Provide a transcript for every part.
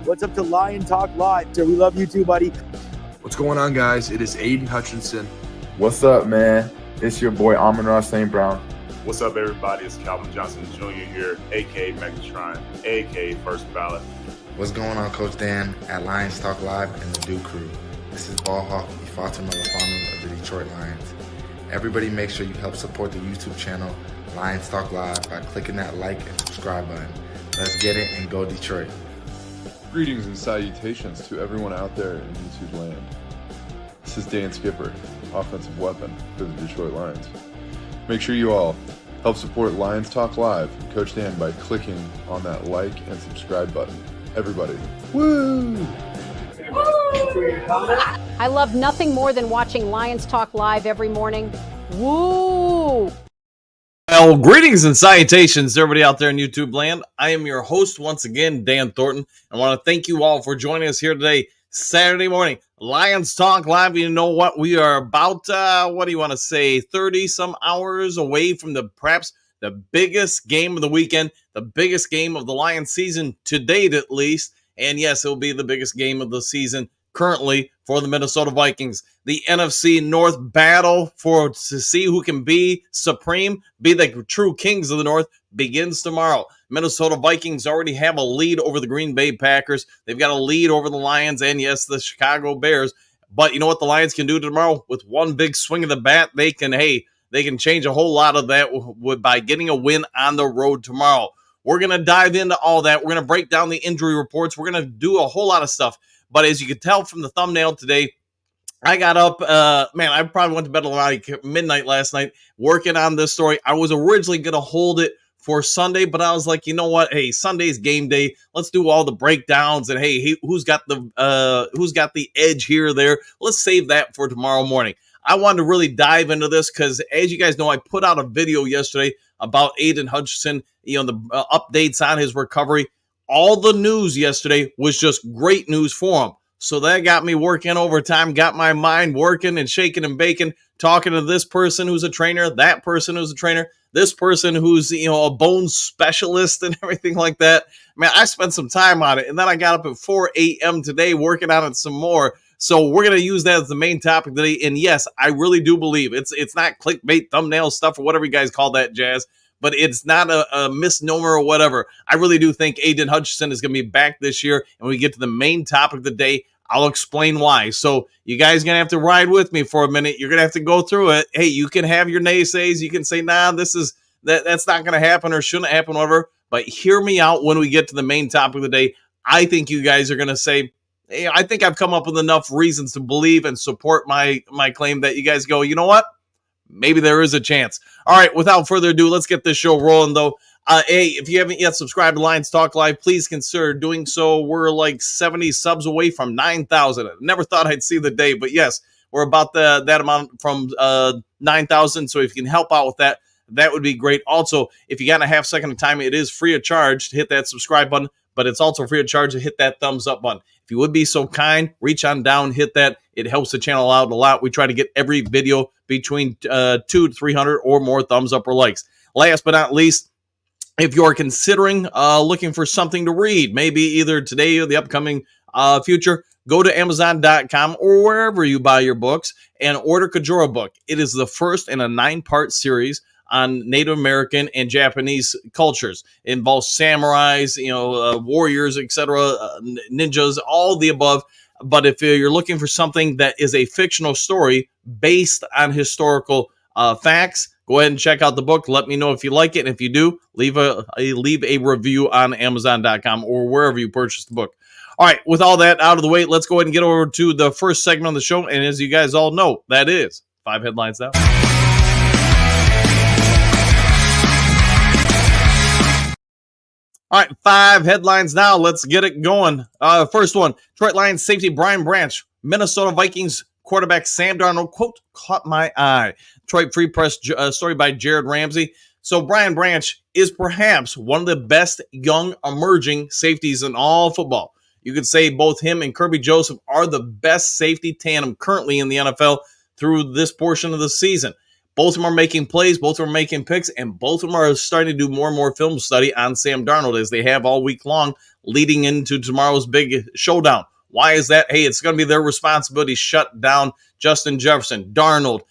What's up to Lion Talk Live? So we love you too, buddy. What's going on, guys? It is Aidan Hutchinson. What's up, man? It's your boy Amon-Ra St. Brown. What's up, everybody? It's Calvin Johnson Jr. here, a.k.a. Megatron, a.k.a. First Ballot. What's going on, Coach Dan at Lions Talk Live and the Do Crew. This is Ball Hawk Ifeatu Melifonwu of the Detroit Lions. Everybody make sure you help support the YouTube channel Lions Talk Live by clicking that like and subscribe button. Let's get it and go Detroit. Greetings and salutations to everyone out there in YouTube land. This is Dan Skipper, offensive weapon for the Detroit Lions. Make sure you all help support Lions Talk Live and Coach Dan by clicking on that like and subscribe button. Everybody, woo! I love nothing more than watching Lions Talk Live every morning. Woo! Well, greetings and salutations to everybody out there in YouTube land. I am your host once again, Dan Thornton. I want to thank you all for joining us here today, Saturday morning. Lions Talk Live. You know what? We are about, 30 some hours away from perhaps the biggest game of the weekend, the biggest game of the Lions season to date at least. And yes, it will be the biggest game of the season currently for the Minnesota Vikings. The NFC North battle to see who can be supreme, be the true kings of the North, begins tomorrow. Minnesota Vikings already have a lead over the Green Bay Packers. They've got a lead over the Lions and, yes, the Chicago Bears. But you know what the Lions can do tomorrow? With one big swing of the bat, they can change a whole lot of that by getting a win on the road tomorrow. We're going to dive into all that. We're going to break down the injury reports. We're going to do a whole lot of stuff. But as you can tell from the thumbnail today, I got up, I probably went to bed like midnight last night working on this story. I was originally going to hold it for Sunday, but I was like, you know what? Hey, Sunday's game day. Let's do all the breakdowns and hey, who's got the edge here or there? Let's save that for tomorrow morning. I wanted to really dive into this because, as you guys know, I put out a video yesterday about Aidan Hutchinson, the updates on his recovery. All the news yesterday was just great news for him. So that got me working overtime, got my mind working and shaking and baking, talking to this person who's a trainer, that person who's a trainer, this person who's, a bone specialist and everything like that. Man, I spent some time on it. And then I got up at 4 a.m. today working on it some more. So we're going to use that as the main topic today. And yes, I really do believe it's not clickbait, thumbnail stuff, or whatever you guys call that jazz. But it's not a misnomer or whatever. I really do think Aidan Hutchinson is going to be back this year. And when we get to the main topic of the day, I'll explain why. So you guys are going to have to ride with me for a minute. You're going to have to go through it. Hey, you can have your naysays. You can say, nah, that's not going to happen or shouldn't happen, whatever. But hear me out when we get to the main topic of the day. I think you guys are going to say, hey, I think I've come up with enough reasons to believe and support my claim that you guys go, you know what? Maybe there is a chance. All right, without further ado, let's get this show rolling, though. Hey, if you haven't yet subscribed to Lions Talk Live, please consider doing so. We're like 70 subs away from 9,000. I never thought I'd see the day, but yes, we're about that amount from 9,000. So if you can help out with that, that would be great. Also, if you got a half second of time, it is free of charge to hit that subscribe button, but it's also free of charge to hit that thumbs up button. If you would be so kind, reach on down, hit that. It helps the channel out a lot. We try to get every video between 200 to 300 or more thumbs up or likes. Last but not least, if you're considering looking for something to read, maybe either today or the upcoming future, go to Amazon.com or wherever you buy your books and order Kajora book. It is the first in a 9-part series on Native American and Japanese cultures. It involves samurais, warriors, etc., ninjas, all the above. But if you're looking for something that is a fictional story based on historical facts, go ahead and check out the book. Let me know if you like it. And if you do, leave a review on Amazon.com or wherever you purchase the book. All right, with all that out of the way, let's go ahead and get over to the first segment of the show. And as you guys all know, that is 5 headlines now. All right, 5 headlines now. Let's get it going. First one, Detroit Lions safety Brian Branch, Minnesota Vikings quarterback Sam Darnold, quote, caught my eye. Detroit Free Press story by Jared Ramsey. So Brian Branch is perhaps one of the best young emerging safeties in all football. You could say both him and Kirby Joseph are the best safety tandem currently in the NFL through this portion of the season. Both of them are making plays, both of them are making picks, and both of them are starting to do more and more film study on Sam Darnold, as they have all week long leading into tomorrow's big showdown. Why is that? Hey, it's going to be their responsibility to shut down Justin Jefferson, Darnold,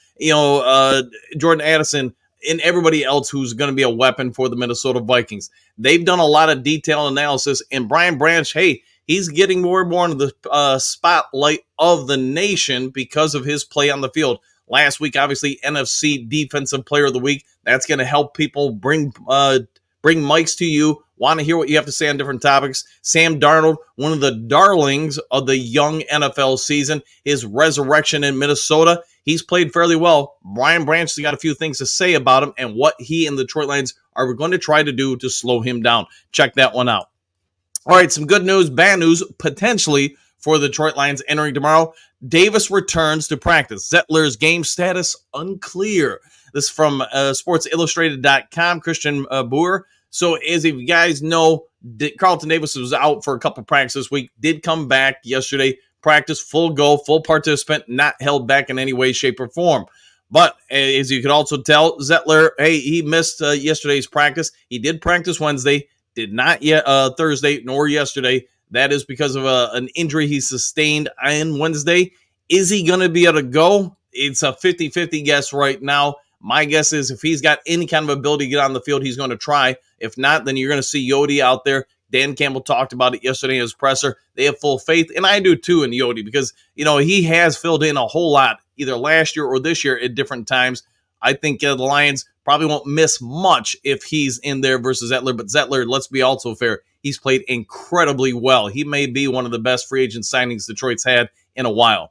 Jordan Addison, and everybody else who's going to be a weapon for the Minnesota Vikings. They've done a lot of detailed analysis, and Brian Branch, hey, he's getting more and more into the spotlight of the nation because of his play on the field. Last week, obviously, NFC Defensive Player of the Week. That's going to help people bring mics to you, want to hear what you have to say on different topics. Sam Darnold, one of the darlings of the young NFL season, his resurrection in Minnesota, he's played fairly well. Brian Branch has got a few things to say about him and what he and the Detroit Lions are going to try to do to slow him down. Check that one out. All right, some good news, bad news, potentially for the Detroit Lions entering tomorrow. Davis returns to practice. Zettler's game status unclear. This is from SportsIllustrated.com, Christian Boer. So as you guys know, Carlton Davis was out for a couple practices this week, did come back yesterday, practice, full go, full participant, not held back in any way, shape, or form. But as you could also tell, Zettler, hey, he missed yesterday's practice. He did practice Wednesday, did not yet Thursday nor yesterday. That is because of an injury he sustained on Wednesday. Is he going to be able to go? It's a 50-50 guess right now. My guess is if he's got any kind of ability to get on the field, he's going to try. If not, then you're going to see Yodi out there. Dan Campbell talked about it yesterday in his presser. They have full faith, and I do too in Yodi because, he has filled in a whole lot either last year or this year at different times. I think the Lions probably won't miss much if he's in there versus Zettler. But Zettler, let's be also fair, he's played incredibly well. He may be one of the best free agent signings Detroit's had in a while.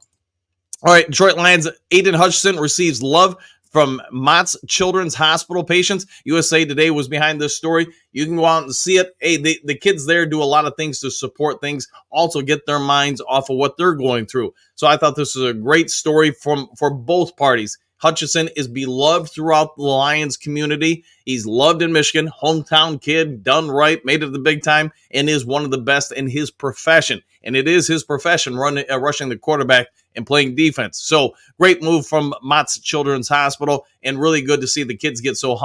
All right, Detroit Lions, Aidan Hutchinson receives love from Mott's Children's Hospital patients. USA Today was behind this story. You can go out and see it. Hey, the kids there do a lot of things to support things, also get their minds off of what they're going through. So I thought this was a great story for both parties. Hutchinson is beloved throughout the Lions community. He's loved in Michigan, hometown kid, done right, made it to the big time, and is one of the best in his profession. And it is his profession, rushing the quarterback and playing defense. So great move from Mott's Children's Hospital, and really good to see the kids get so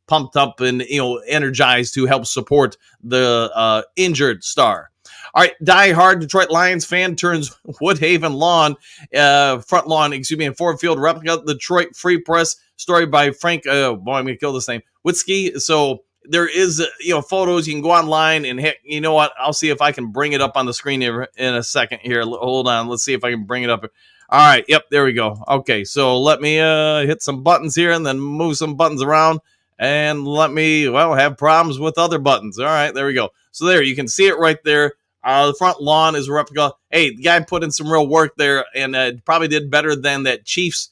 pumped up and energized to help support the injured star. All right, die-hard Detroit Lions fan turns Woodhaven front lawn, and Ford Field replica. Detroit Free Press story by Frank, I'm going to kill this name, Witzke. So there is, photos. You can go online and heck, you know what? I'll see if I can bring it up on the screen here in a second here. Hold on. Let's see if I can bring it up. All right. Yep, there we go. Okay, so let me hit some buttons here and then move some buttons around. And let me, have problems with other buttons. All right, there we go. So there, you can see it right there. The front lawn is a replica. Hey, the guy put in some real work there and probably did better than that Chiefs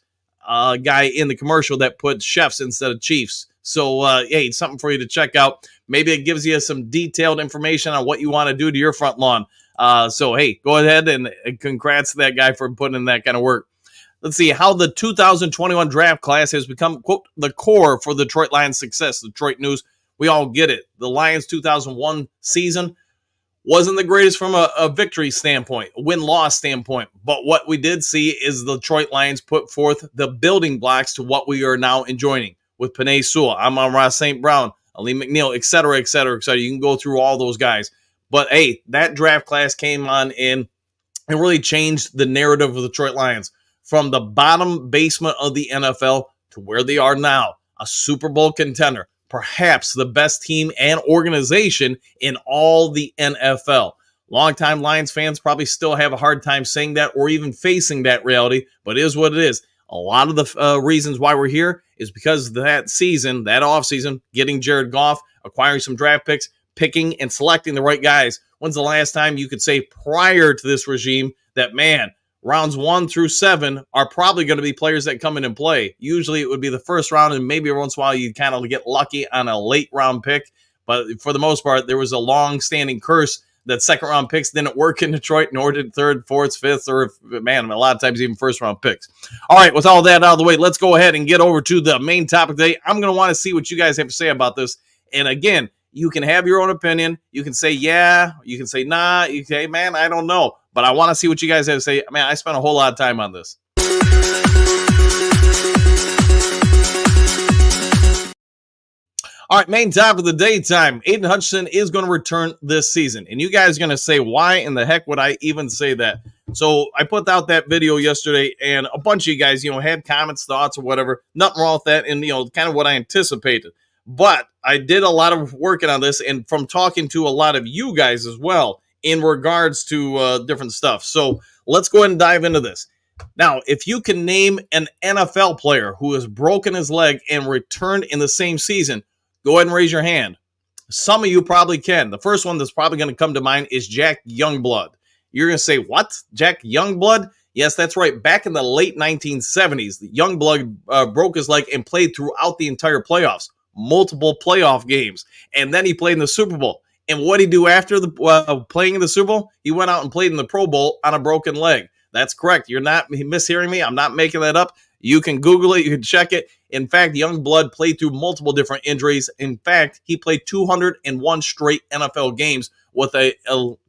guy in the commercial that put chefs instead of Chiefs. So, hey, it's something for you to check out. Maybe it gives you some detailed information on what you want to do to your front lawn. So, hey, go ahead and congrats to that guy for putting in that kind of work. Let's see how the 2021 draft class has become, quote, the core for the Detroit Lions' success. Detroit News, we all get it. The Lions' 2001 season wasn't the greatest from a victory standpoint, a win-loss standpoint. But what we did see is the Detroit Lions put forth the building blocks to what we are now enjoying with Penei Sewell, Amon-Ra St. Brown, Ali McNeil, et cetera, et cetera, et cetera. You can go through all those guys. But, hey, that draft class came on in and really changed the narrative of the Detroit Lions from the bottom basement of the NFL to where they are now, a Super Bowl contender. Perhaps the best team and organization in all the NFL. Longtime Lions fans probably still have a hard time saying that or even facing that reality, but it is what it is. A lot of the reasons why we're here is because that season, that offseason, getting Jared Goff, acquiring some draft picks, picking and selecting the right guys. When's the last time you could say prior to this regime that, man, rounds 1 through 7 are probably going to be players that come in and play. Usually it would be the first round, and maybe once in a while you kind of get lucky on a late round pick. But for the most part, there was a long-standing curse that second-round picks didn't work in Detroit, nor did third, fourth, fifth, or, man, a lot of times even first-round picks. All right, with all that out of the way, let's go ahead and get over to the main topic today. I'm going to want to see what you guys have to say about this. And again, you can have your own opinion. You can say, yeah. You can say, nah. You can say, man, I don't know. But I want to see what you guys have to say. Man, I spent a whole lot of time on this. All right, main topic of the daytime. Aidan Hutchinson is going to return this season. And you guys are going to say, why in the heck would I even say that? So I put out that video yesterday, and a bunch of you guys, had comments, thoughts, or whatever. Nothing wrong with that, and, kind of what I anticipated. But I did a lot of working on this, and from talking to a lot of you guys as well in regards to different stuff. So let's go ahead and dive into this. Now, if you can name an NFL player who has broken his leg and returned in the same season, go ahead and raise your hand. Some of you probably can. The first one that's probably going to come to mind is Jack Youngblood. You're going to say, what? Jack Youngblood? Yes, that's right. Back in the late 1970s, Youngblood broke his leg and played throughout the entire playoffs, multiple playoff games. And then he played in the Super Bowl. And what did he do after the playing in the Super Bowl? He went out and played in the Pro Bowl on a broken leg. That's correct. You're not mishearing me. I'm not making that up. You can Google it. You can check it. In fact, Youngblood played through multiple different injuries. In fact, he played 201 straight NFL games with a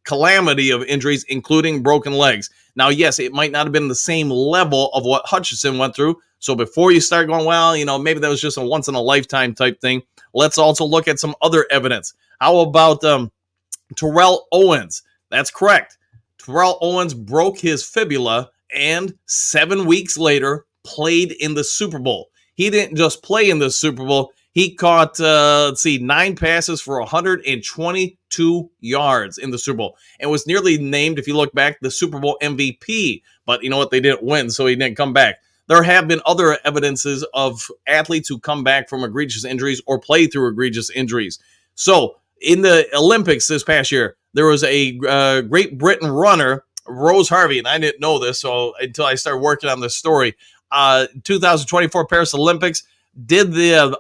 calamity of injuries, including broken legs. Now, yes, it might not have been the same level of what Hutchinson went through. So before you start going, well, maybe that was just a once-in-a-lifetime type thing, let's also look at some other evidence. How about Terrell Owens? That's correct. Terrell Owens broke his fibula and 7 weeks later played in the Super Bowl. He didn't just play in the Super Bowl. He caught, 9 passes for 122 yards in the Super Bowl and was nearly named, if you look back, the Super Bowl MVP. But you know what? They didn't win, so he didn't come back. There have been other evidences of athletes who come back from egregious injuries or play through egregious injuries. So in the Olympics this past year, there was a Great Britain runner, Rose Harvey, and I didn't know this until I started working on this story. 2024 Paris Olympics did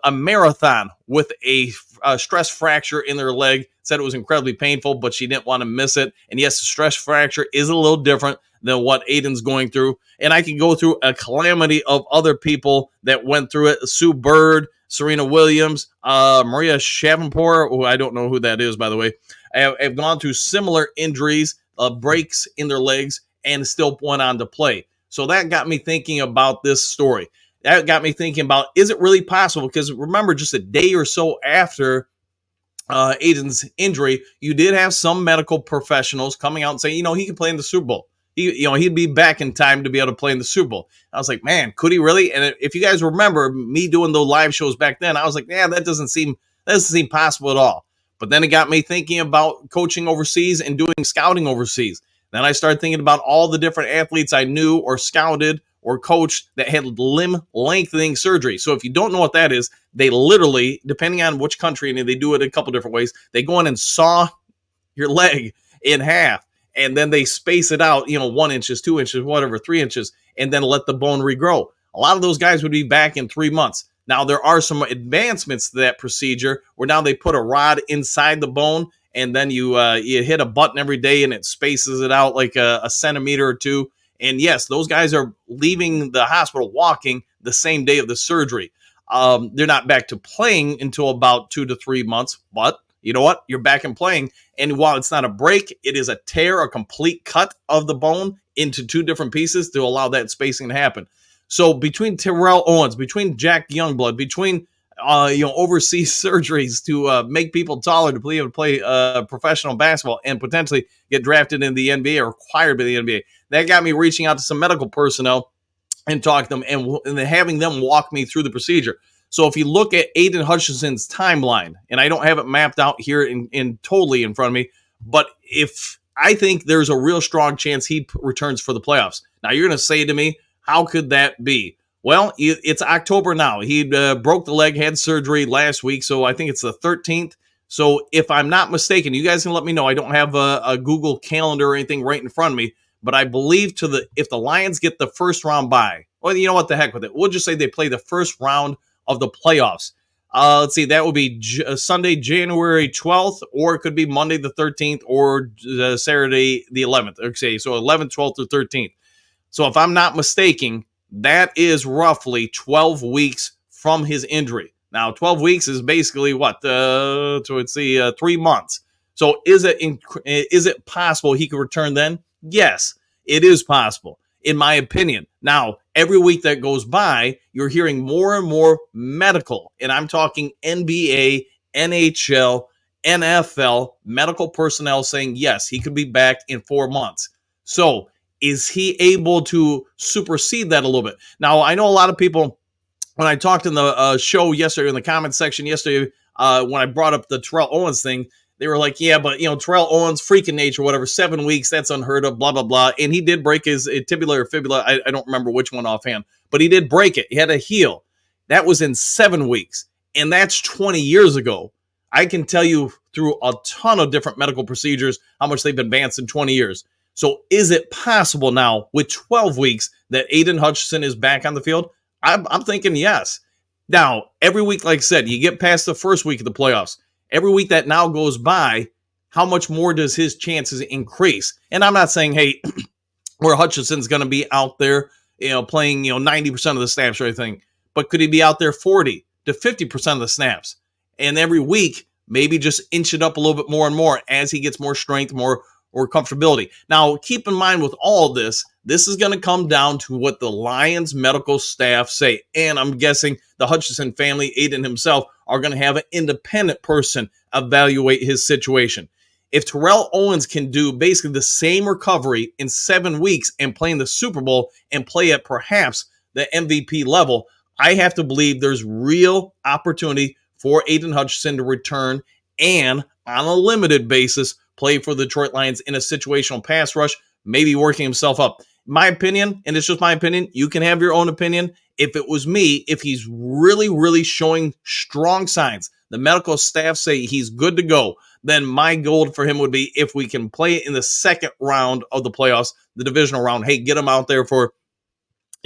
a marathon with a stress fracture in their leg. Said it was incredibly painful, but she didn't want to miss it. And yes, the stress fracture is a little different than what Aidan's going through. And I can go through a calamity of other people that went through it. Sue Bird, Serena Williams, Maria Sharapova, who I don't know who that is, by the way, have gone through similar injuries, breaks in their legs, and still went on to play. So that got me thinking about this story. That got me thinking about, is it really possible? Because remember, just a day or so after Aidan's injury, you did have some medical professionals coming out and saying, he can play in the Super Bowl. He'd be back in time to be able to play in the Super Bowl. I was like, man, could he really? And if you guys remember me doing the live shows back then, I was like, yeah, that doesn't seem possible at all. But then it got me thinking about coaching overseas and doing scouting overseas. Then I started thinking about all the different athletes I knew or scouted or coached that had limb lengthening surgery. So if you don't know what that is, they literally, depending on which country, and they do it a couple different ways, they go in and saw your leg in half, and then they space it out, 1 inch, 2 inches, whatever, 3 inches, and then let the bone regrow. A lot of those guys would be back in 3 months. Now, there are some advancements to that procedure where now they put a rod inside the bone, and then you hit a button every day and it spaces it out like a centimeter or two. And yes, those guys are leaving the hospital walking the same day of the surgery. They're not back to playing until about 2 to 3 months, but you know what? You're back and playing. And while it's not a break, it is a tear, a complete cut of the bone into 2 different pieces to allow that spacing to happen. So between Terrell Owens, between Jack Youngblood, between overseas surgeries to make people taller to be able to play professional basketball and potentially get drafted in the NBA or acquired by the NBA, that got me reaching out to some medical personnel and talking to them and having them walk me through the procedure. So if you look at Aidan Hutchinson's timeline, and I don't have it mapped out here in totally in front of me, but if I think there's a real strong chance he returns for the playoffs. Now you're going to say to me, how could that be? Well, it's October now. He broke the leg, had surgery last week, so I think it's the 13th. So if I'm not mistaken, you guys can let me know. I don't have a Google Calendar or anything right in front of me, but I believe if the Lions get the first round bye, well, you know what, the heck with it. We'll just say they play the first round of the playoffs. Let's see, that would be Sunday, January 12th, or it could be Monday the 13th or Saturday the 11th. Okay, so 11th, 12th, or 13th. So if I'm not mistaken, that is roughly 12 weeks from his injury. Now, 12 weeks is basically what? 3 months. So is it possible he could return then? Yes, it is possible, in my opinion. Now, every week that goes by, you're hearing more and more medical, and I'm talking NBA NHL, NFL, medical personnel saying, yes, he could be back in 4 months. So is he able to supersede that a little bit? Now, I know a lot of people, when I talked in the show yesterday, in the comment section yesterday, when I brought up the Terrell Owens thing, they were like, yeah, but, Terrell Owens, freak of nature, whatever, 7 weeks, that's unheard of, blah, blah, blah. And he did break his tibula or fibula. I don't remember which one offhand, but he did break it. He had a heel. That was in 7 weeks, and that's 20 years ago. I can tell you through a ton of different medical procedures how much they've advanced in 20 years. So is it possible now with 12 weeks that Aidan Hutchinson is back on the field? I'm thinking yes. Now, every week, like I said, you get past the first week of the playoffs. Every week that now goes by, how much more does his chances increase? And I'm not saying, hey, where Hutchinson's going to be out there, playing, 90% of the snaps or anything, but could he be out there 40 to 50% of the snaps? And every week, maybe just inch it up a little bit more and more as he gets more strength, more or comfortability. Now, keep in mind with all this is going to come down to what the Lions medical staff say. And I'm guessing the Hutchinson family, Aidan himself, are going to have an independent person evaluate his situation. If Terrell Owens can do basically the same recovery in 7 weeks and play in the Super Bowl and play at perhaps the MVP level, I have to believe there's real opportunity for Aidan Hutchinson to return and on a limited basis play for the Detroit Lions in a situational pass rush, maybe working himself up. My opinion, and it's just my opinion, you can have your own opinion. If it was me, if he's really, really showing strong signs, the medical staff say he's good to go, then my goal for him would be if we can play in the second round of the playoffs, the divisional round, hey, get him out there for,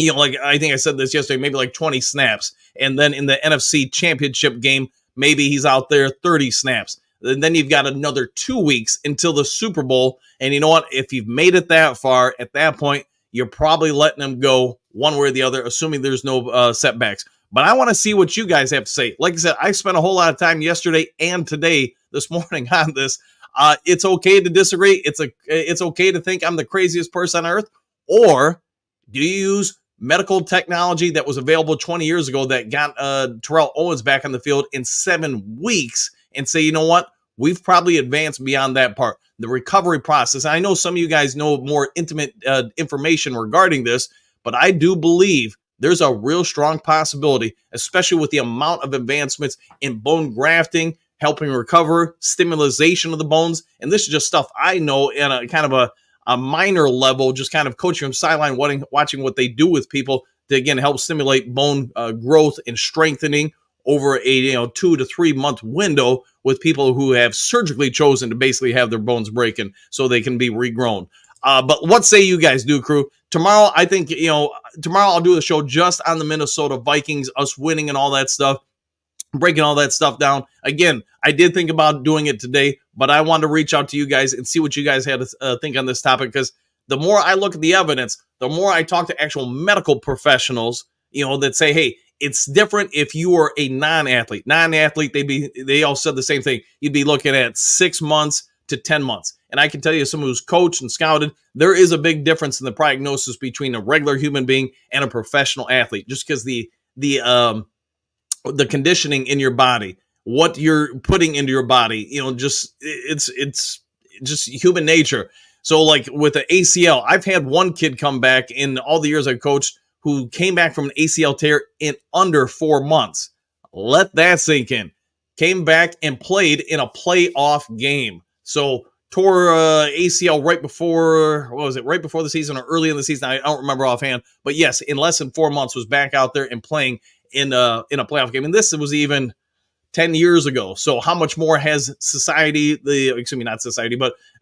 like I think I said this yesterday, maybe like 20 snaps. And then in the NFC championship game, maybe he's out there 30 snaps. And then you've got another 2 weeks until the Super Bowl. And you know what? If you've made it that far, at that point, you're probably letting him go one way or the other, assuming there's no setbacks. But I want to see what you guys have to say. Like I said, I spent a whole lot of time yesterday and today, this morning on this. It's okay to disagree. It's okay to think I'm the craziest person on earth. Or do you use medical technology that was available 20 years ago that got Terrell Owens back on the field in 7 weeks and say, you know what? We've probably advanced beyond that part. The recovery process. I know some of you guys know more intimate information regarding this, but I do believe there's a real strong possibility, especially with the amount of advancements in bone grafting, helping recover, stimulation of the bones. And this is just stuff I know in a kind of a minor level, just kind of coaching from sideline, watching what they do with people to, again, help stimulate bone growth and strengthening over a 2 to 3 month window with people who have surgically chosen to basically have their bones breaking so they can be regrown. But what say you guys do, crew? Tomorrow, I think, tomorrow I'll do the show just on the Minnesota Vikings, us winning and all that stuff, breaking all that stuff down. Again, I did think about doing it today, but I wanted to reach out to you guys and see what you guys had to think on this topic, because the more I look at the evidence, the more I talk to actual medical professionals, that say, hey, it's different if you are a non-athlete. Non-athlete, they all said the same thing. You'd be looking at 6 months to 10 months. And I can tell you, someone who's coached and scouted, there is a big difference in the prognosis between a regular human being and a professional athlete, just because the conditioning in your body, what you're putting into your body, it's just human nature. So like with the ACL, I've had one kid come back in all the years I've coached who came back from an ACL tear in under 4 months. Let that sink in. Came back and played in a playoff game. So tore ACL right before, right before the season or early in the season? I don't remember offhand. But yes, in less than 4 months was back out there and playing in a playoff game. And this was even 10 years ago. So how much more has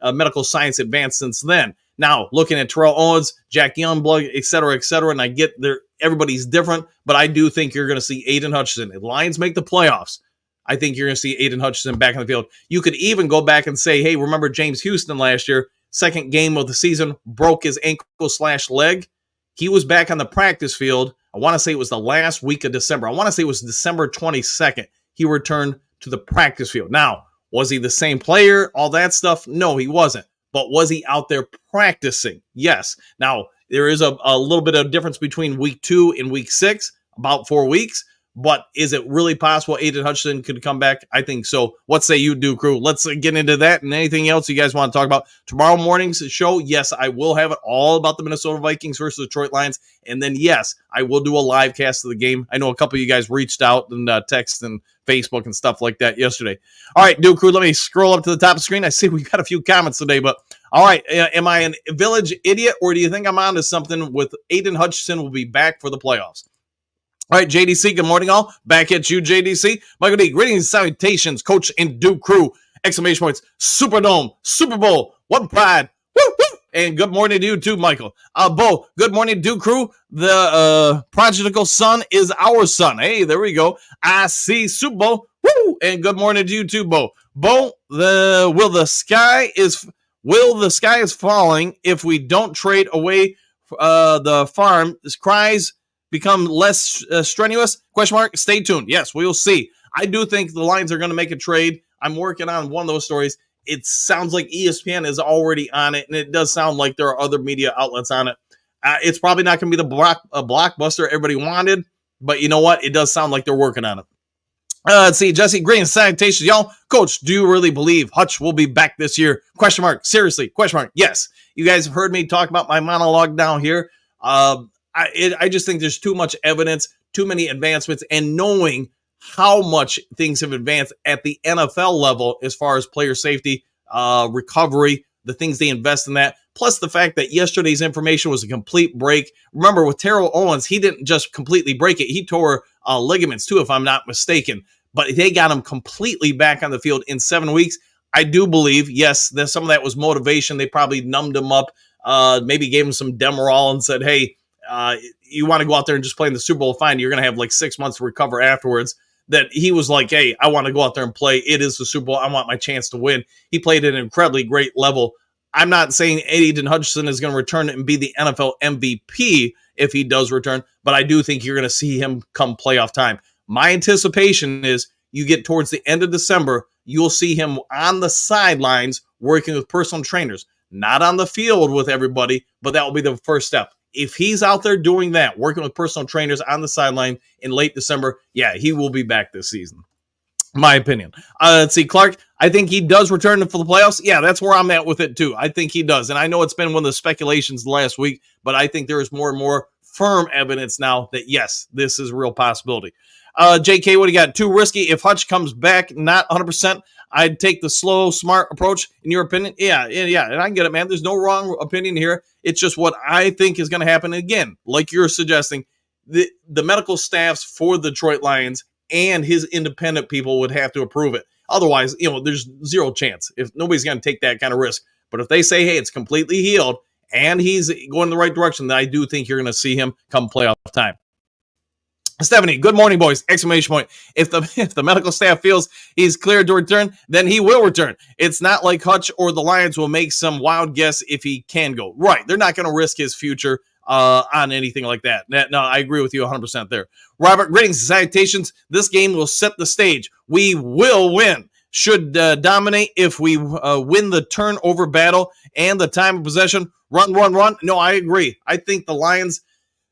medical science advanced since then? Now, looking at Terrell Owens, Jack Youngblood, et cetera, and I get there, everybody's different, but I do think you're going to see Aidan Hutchinson. If Lions make the playoffs, I think you're going to see Aidan Hutchinson back on the field. You could even go back and say, hey, remember James Houston last year, second game of the season, broke his ankle/leg. He was back on the practice field. I want to say it was the last week of December. I want to say it was December 22nd. He returned to the practice field. Now, was he the same player? All that stuff? No, he wasn't. But was he out there practicing? Yes. Now, there is a little bit of difference between week 2 and week 6, about 4 weeks. But is it really possible Aidan Hutchinson could come back? I think so. What say you, do crew? Let's get into that and anything else you guys want to talk about. Tomorrow morning's show, yes, I will have it all about the Minnesota Vikings versus Detroit Lions. And then, yes, I will do a live cast of the game. I know a couple of you guys reached out and text and Facebook and stuff like that yesterday. All right, do crew, let me scroll up to the top of the screen. I see we got a few comments today, but all right, am I a village idiot, or do you think I'm on to something with Aidan Hutchinson will be back for the playoffs? All right, JDC, good morning, all. Back at you, JDC. Michael D, greetings and salutations, Coach and Duke crew. Exclamation points, Superdome, Super Bowl, what pride. Woo, woo. And good morning to you, too, Michael. Bo, good morning, Duke crew. The prodigal son is our son. Hey, there we go. I see Super Bowl. Woo. And good morning to you, too, Bo. Bo, the sky is falling if we don't trade away the farm. Cries become less strenuous? Question mark. Stay tuned. Yes, we will see. I do think the Lions are going to make a trade. I'm working on one of those stories. It sounds like ESPN is already on it, and it does sound like there are other media outlets on it. It's probably not going to be the blockbuster everybody wanted, but you know what? It does sound like they're working on it. Let's see. Jesse Green, salutations, y'all. Coach, do you really believe Hutch will be back this year? Question mark. Seriously? Question mark. Yes. You guys have heard me talk about my monologue down here. I just think there's too much evidence, too many advancements, and knowing how much things have advanced at the NFL level as far as player safety, recovery, the things they invest in that, plus the fact that yesterday's information was a complete break. Remember, with Terrell Owens, he didn't just completely break it. He tore ligaments too, if I'm not mistaken. But they got him completely back on the field in 7 weeks. I do believe, yes, some of that was motivation. They probably numbed him up, maybe gave him some Demerol and said, hey, you want to go out there and just play in the Super Bowl, fine. You're going to have like 6 months to recover afterwards. That he was like, hey, I want to go out there and play. It is the Super Bowl. I want my chance to win. He played at an incredibly great level. I'm not saying Aidan Hutchinson is going to return and be the NFL MVP if he does return, but I do think you're going to see him come playoff time. My anticipation is you get towards the end of December, you'll see him on the sidelines working with personal trainers, not on the field with everybody, but that will be the first step. If he's out there doing that, working with personal trainers on the sideline in late December, yeah, he will be back this season. My opinion. Let's see, Clark, I think he does return for the playoffs. Yeah, that's where I'm at with it, too. I think he does. And I know it's been one of the speculations last week, but I think there is more and more firm evidence now that, yes, this is a real possibility. JK, what do you got? Too risky. If Hutch comes back, not 100%, I'd take the slow, smart approach, in your opinion. Yeah, and I get it, man. There's no wrong opinion here. It's just what I think is going to happen. Again, like you're suggesting, the medical staffs for the Detroit Lions and his independent people would have to approve it. Otherwise, there's zero chance. If nobody's going to take that kind of risk. But if they say, hey, it's completely healed and he's going in the right direction, then I do think you're going to see him come playoff time. Stephanie, good morning, boys. Exclamation point. If the medical staff feels he's cleared to return, then he will return. It's not like Hutch or the Lions will make some wild guess if he can go. Right. They're not going to risk his future on anything like that. No, I agree with you 100% there. Robert, greetings and salutations. This game will set the stage. We will win. Should dominate if we win the turnover battle and the time of possession. Run. No, I agree. I think the Lions...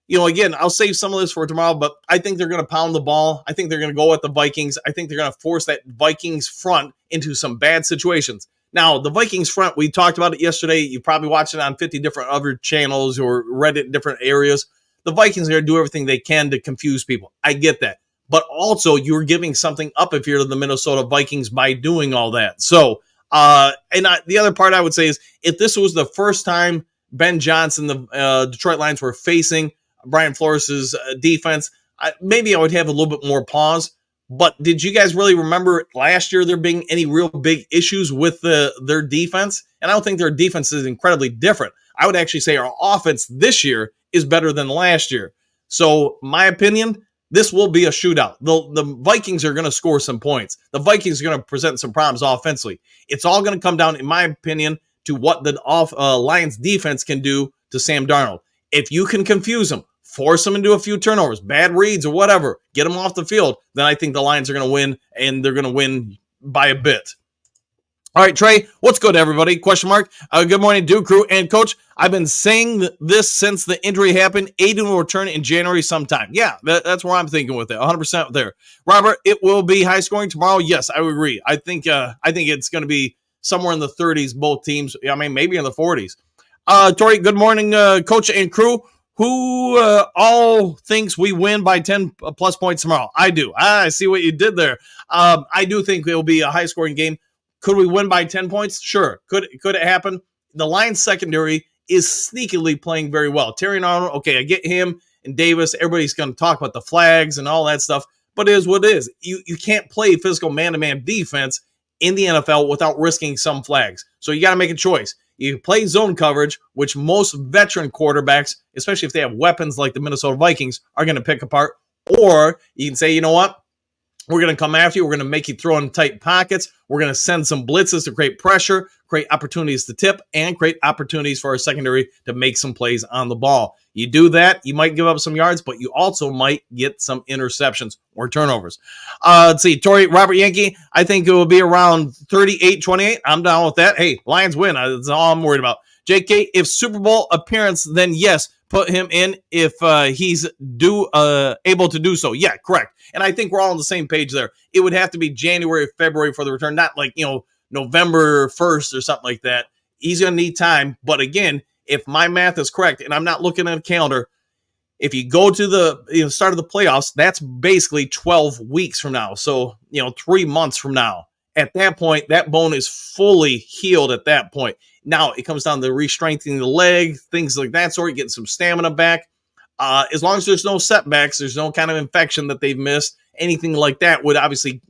again, I'll save some of this for tomorrow, but I think they're going to pound the ball. I think they're going to go at the Vikings. I think they're going to force that Vikings front into some bad situations. Now, the Vikings front, we talked about it yesterday. You probably watched it on 50 different other channels or read it in different areas. The Vikings are going to do everything they can to confuse people. I get that. But also, you're giving something up if you're the Minnesota Vikings by doing all that. So, the other part I would say is if this was the first time Ben Johnson, the Detroit Lions were facing Brian Flores' defense, maybe I would have a little bit more pause. But did you guys really remember last year there being any real big issues with their defense? And I don't think their defense is incredibly different. I would actually say our offense this year is better than last year. So my opinion, this will be a shootout. The Vikings are going to score some points. The Vikings are going to present some problems offensively. It's all going to come down, in my opinion, to what the Lions defense can do to Sam Darnold. If you can confuse him, force them into a few turnovers, bad reads or whatever, get them off the field, then I think the Lions are going to win, and they're going to win by a bit. All right, Trey, what's good, everybody? Question mark. Good morning, Duke Crew and Coach. I've been saying this since the injury happened. Aidan will return in January sometime. Yeah, that's where I'm thinking with it. 100% there. Robert, it will be high scoring tomorrow. Yes, I would agree. I think it's going to be somewhere in the 30s, both teams. I mean, maybe in the 40s. Tori, good morning, Coach and crew. Who all thinks we win by 10 plus points tomorrow? I do. I see what you did there. I do think it will be a high scoring game. Could we win by 10 points? Sure. Could it happen? The Lions secondary is sneakily playing very well. Terry Arnold, okay, I get him and Davis. Everybody's going to talk about the flags and all that stuff, but it is what it is. You can't play physical man-to-man defense in the NFL without risking some flags. So you got to make a choice. You play zone coverage, which most veteran quarterbacks, especially if they have weapons like the Minnesota Vikings, are going to pick apart. Or you can say, you know what? We're going to come after you. We're going to make you throw in tight pockets. We're going to send some blitzes to create pressure, create opportunities to tip, and create opportunities for our secondary to make some plays on the ball. You do that, you might give up some yards, but you also might get some interceptions or turnovers. Let's see. Tori, Robert Yankee, I think it will be around 38-28. I'm down with that. Hey, Lions win. That's all I'm worried about. JK, if Super Bowl appearance, then yes, put him in if he's able to do so. Yeah, correct. And I think we're all on the same page there. It would have to be January or February for the return, not like, November 1st or something like that. He's going to need time. But again, if my math is correct, and I'm not looking at a calendar, if you go to the start of the playoffs, that's basically 12 weeks from now. So, 3 months from now. At that point, that bone is fully healed at that point. Now, it comes down to re-strengthening the leg, things like that sort, getting some stamina back. As long as there's no setbacks, there's no kind of infection that they've missed, anything like that would obviously,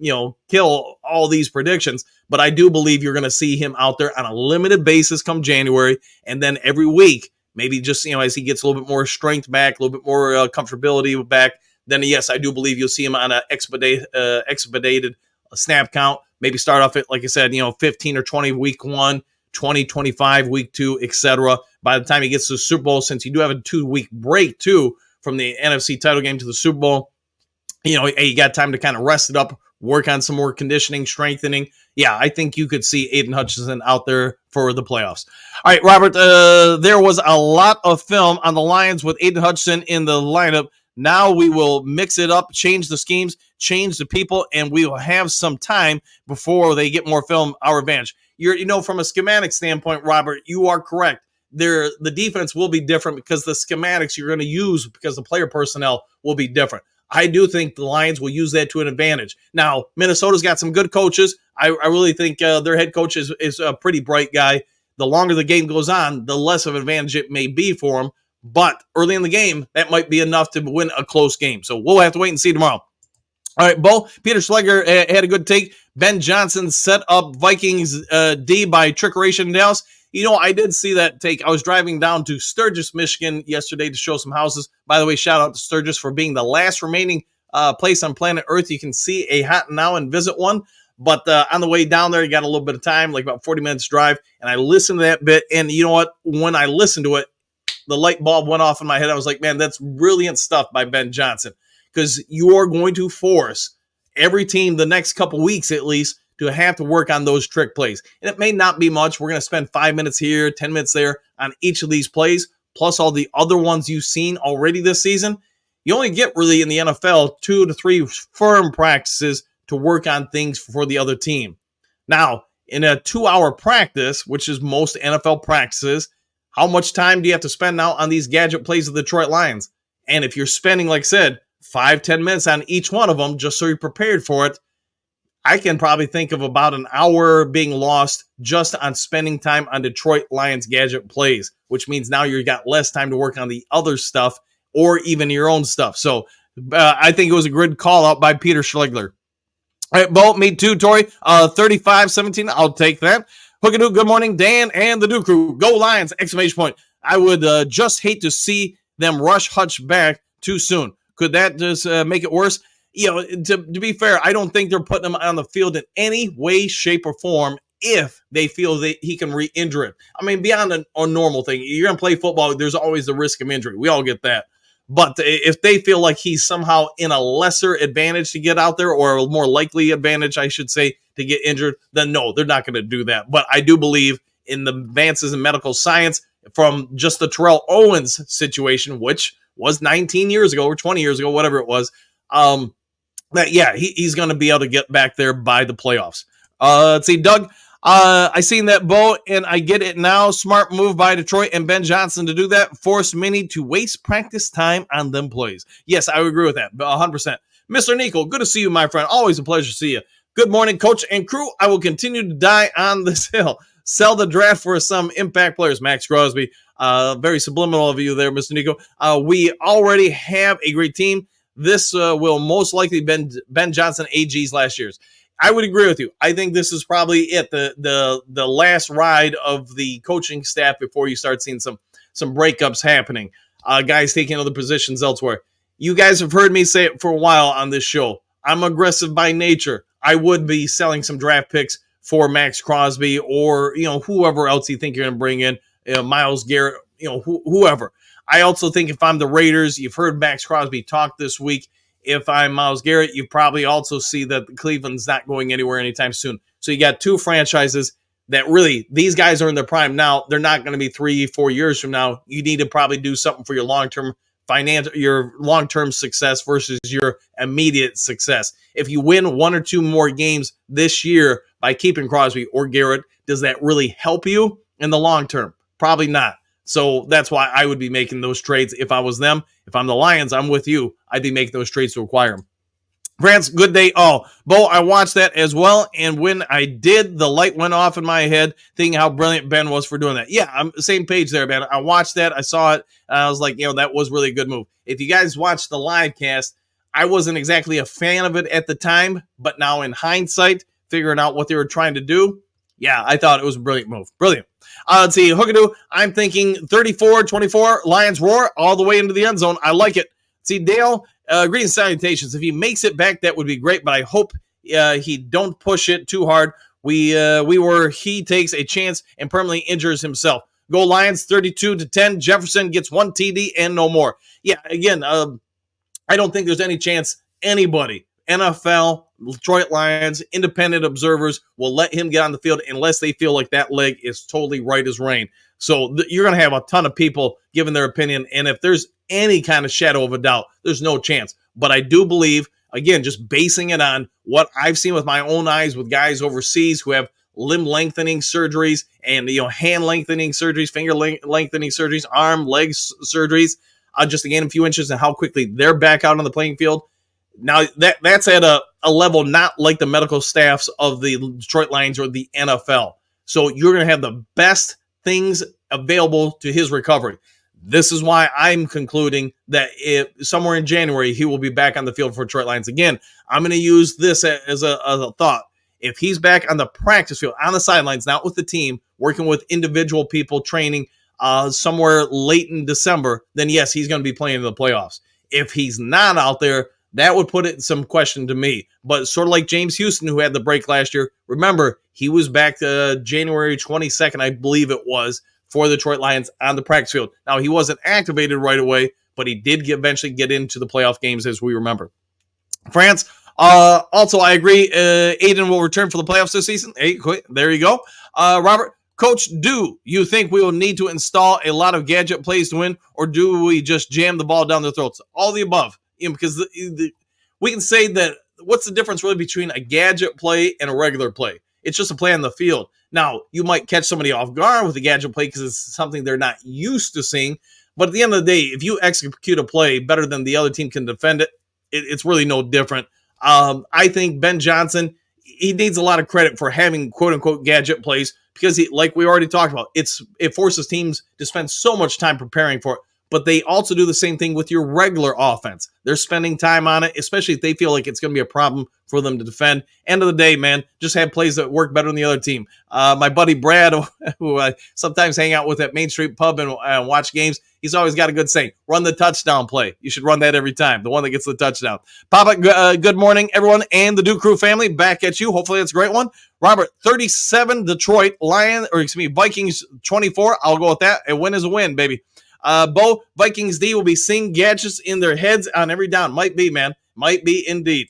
kill all these predictions. But I do believe you're going to see him out there on a limited basis come January. And then every week, maybe just, as he gets a little bit more strength back, a little bit more comfortability back, then yes, I do believe you'll see him on an expedited snap count. Maybe start off at, like I said, 15 or 20 week 1, 20, 25 week 2, etc. By the time he gets to the Super Bowl, since you do have a 2-week break too from the NFC title game to the Super Bowl, you got time to kind of rest it up, work on some more conditioning, strengthening. Yeah, I think you could see Aidan Hutchinson out there for the playoffs. All right, Robert, there was a lot of film on the Lions with Aidan Hutchinson in the lineup. Now we will mix it up, change the schemes, change the people, and we will have some time before they get more film, our advantage. From a schematic standpoint, Robert, you are correct. The defense will be different because the schematics you're going to use because the player personnel will be different. I do think the Lions will use that to an advantage. Now, Minnesota's got some good coaches. I really think their head coach is a pretty bright guy. The longer the game goes on, the less of an advantage it may be for him. But early in the game, that might be enough to win a close game. So we'll have to wait and see tomorrow. All right, Bo, Peter Schlegel had a good take. Ben Johnson set up Vikings D by trickeration in Dallas. I did see that take. I was driving down to Sturgis, Michigan yesterday to show some houses. By the way, shout out to Sturgis for being the last remaining place on planet Earth you can see a hot now and visit one. But on the way down there, you got a little bit of time, like about 40 minutes drive. And I listened to that bit. And you know what? When I listened to it, the light bulb went off in my head. I was like, man, that's brilliant stuff by Ben Johnson. Because you are going to force every team the next couple weeks at least to have to work on those trick plays. And it may not be much. We're going to spend 5 minutes here, 10 minutes there on each of these plays, plus all the other ones you've seen already this season. You only get really in the NFL 2 to 3 firm practices to work on things for the other team. Now, in a 2-hour practice, which is most NFL practices, how much time do you have to spend now on these gadget plays of the Detroit Lions? And if you're spending, like I said, 5-10 minutes on each one of them just so you're prepared for it, I can probably think of about an hour being lost just on spending time on Detroit Lions gadget plays, which means now you got less time to work on the other stuff or even your own stuff. So I think it was a good call out by Peter Schlegel. All right, Bo, me too, Tori. 35-17, I'll take that. Hookadoo, good morning, Dan and the Duke Crew. Go Lions, exclamation point. I would just hate to see them rush Hutch back too soon. Could that just make it worse? To be fair, I don't think they're putting him on the field in any way, shape, or form if they feel that he can re-injure it. I mean, beyond a normal thing, you're going to play football, there's always the risk of injury. We all get that. But if they feel like he's somehow in a lesser advantage to get out there, or a more likely advantage, I should say, to get injured, then no, they're not going to do that. But I do believe in the advances in medical science from just the Terrell Owens situation, which was 19 years ago or 20 years ago, whatever it was, that, yeah, he's going to be able to get back there by the playoffs. Let's see, Doug. I seen that, Bo, and I get it now. Smart move by Detroit and Ben Johnson to do that. Force Minnie to waste practice time on them plays. Yes, I would agree with that, 100%. Mr. Nico, good to see you, my friend. Always a pleasure to see you. Good morning, coach and crew. I will continue to die on this hill. Sell the draft for some impact players. Max Crosby, very subliminal of you there, Mr. Nico. We already have a great team. This will most likely be Ben Johnson AG's last year's. I would agree with you. I think this is probably it, the last ride of the coaching staff before you start seeing some breakups happening. Guys taking other positions elsewhere. You guys have heard me say it for a while on this show. I'm aggressive by nature. I would be selling some draft picks for Max Crosby or, whoever else you think you're going to bring in, Myles Garrett, whoever. I also think if I'm the Raiders, you've heard Max Crosby talk this week. If I'm Myles Garrett, you probably also see that Cleveland's not going anywhere anytime soon. So you got two franchises that really, these guys are in their prime now. They're not going to be 3-4 years from now. You need to probably do something for your long-term success versus your immediate success. If you win one or two more games this year by keeping Crosby or Garrett, does that really help you in the long term? Probably not. So that's why I would be making those trades if I was them. If I'm the Lions, I'm with you. I'd be making those trades to acquire them. France, good day all. Bo, I watched that as well, and when I did, the light went off in my head, thinking how brilliant Ben was for doing that. Yeah, I'm the same page there, man. I watched that, I saw it, and I was like, that was really a good move. If you guys watched the live cast, I wasn't exactly a fan of it at the time, but now in hindsight, figuring out what they were trying to do, yeah, I thought it was a brilliant move. Brilliant. Let's see, Hookadoo, I'm thinking 34-24, Lions roar all the way into the end zone. I like it. See, Dale, greetings, salutations. If he makes it back, that would be great, but I hope he don't push it too hard. He takes a chance and permanently injures himself. Go Lions, 32-10. Jefferson gets one TD and no more. Yeah, again, I don't think there's any chance anybody, NFL, Detroit Lions, independent observers, will let him get on the field unless they feel like that leg is totally right as rain. So you're going to have a ton of people giving their opinion, and if there's any kind of shadow of a doubt, there's no chance. But I do believe, again, just basing it on what I've seen with my own eyes with guys overseas who have limb lengthening surgeries and hand lengthening surgeries, finger lengthening surgeries, arm, legs surgeries, just to gain a few inches and how quickly they're back out on the playing field. Now, that's at a level not like the medical staffs of the Detroit Lions or the NFL. So you're going to have the best things available to his recovery. This is why I'm concluding that if somewhere in January, he will be back on the field for Detroit Lions. Again, I'm going to use this as a thought. If he's back on the practice field, on the sidelines, not with the team, working with individual people, training somewhere late in December, then yes, he's going to be playing in the playoffs. If he's not out there, that would put it in some question to me. But sort of like James Houston, who had the break last year, remember, he was back to January 22nd, I believe it was, for the Detroit Lions on the practice field. Now, he wasn't activated right away, but he did eventually get into the playoff games, as we remember. France, also, I agree, Aidan will return for the playoffs this season. Hey, there you go. Robert, Coach, do you think we will need to install a lot of gadget plays to win, or do we just jam the ball down their throats? All the above. Because we can say that what's the difference really between a gadget play and a regular play? It's just a play on the field. Now, you might catch somebody off guard with a gadget play because it's something they're not used to seeing. But at the end of the day, if you execute a play better than the other team can defend it, it's really no different. I think Ben Johnson, he needs a lot of credit for having quote-unquote gadget plays because, like we already talked about, it forces teams to spend so much time preparing for it. But they also do the same thing with your regular offense. They're spending time on it, especially if they feel like it's going to be a problem for them to defend. End of the day, man, just have plays that work better than the other team. My buddy Brad, who I sometimes hang out with at Main Street Pub and watch games, he's always got a good saying, run the touchdown play. You should run that every time, the one that gets the touchdown. Papa, good morning, everyone, and the Duke Crew family. Back at you. Hopefully that's a great one. Robert, 37, Detroit, Vikings 24. I'll go with that. A win is a win, baby. Bo, Vikings D will be seeing gadgets in their heads on every down. Might be, man. Might be indeed.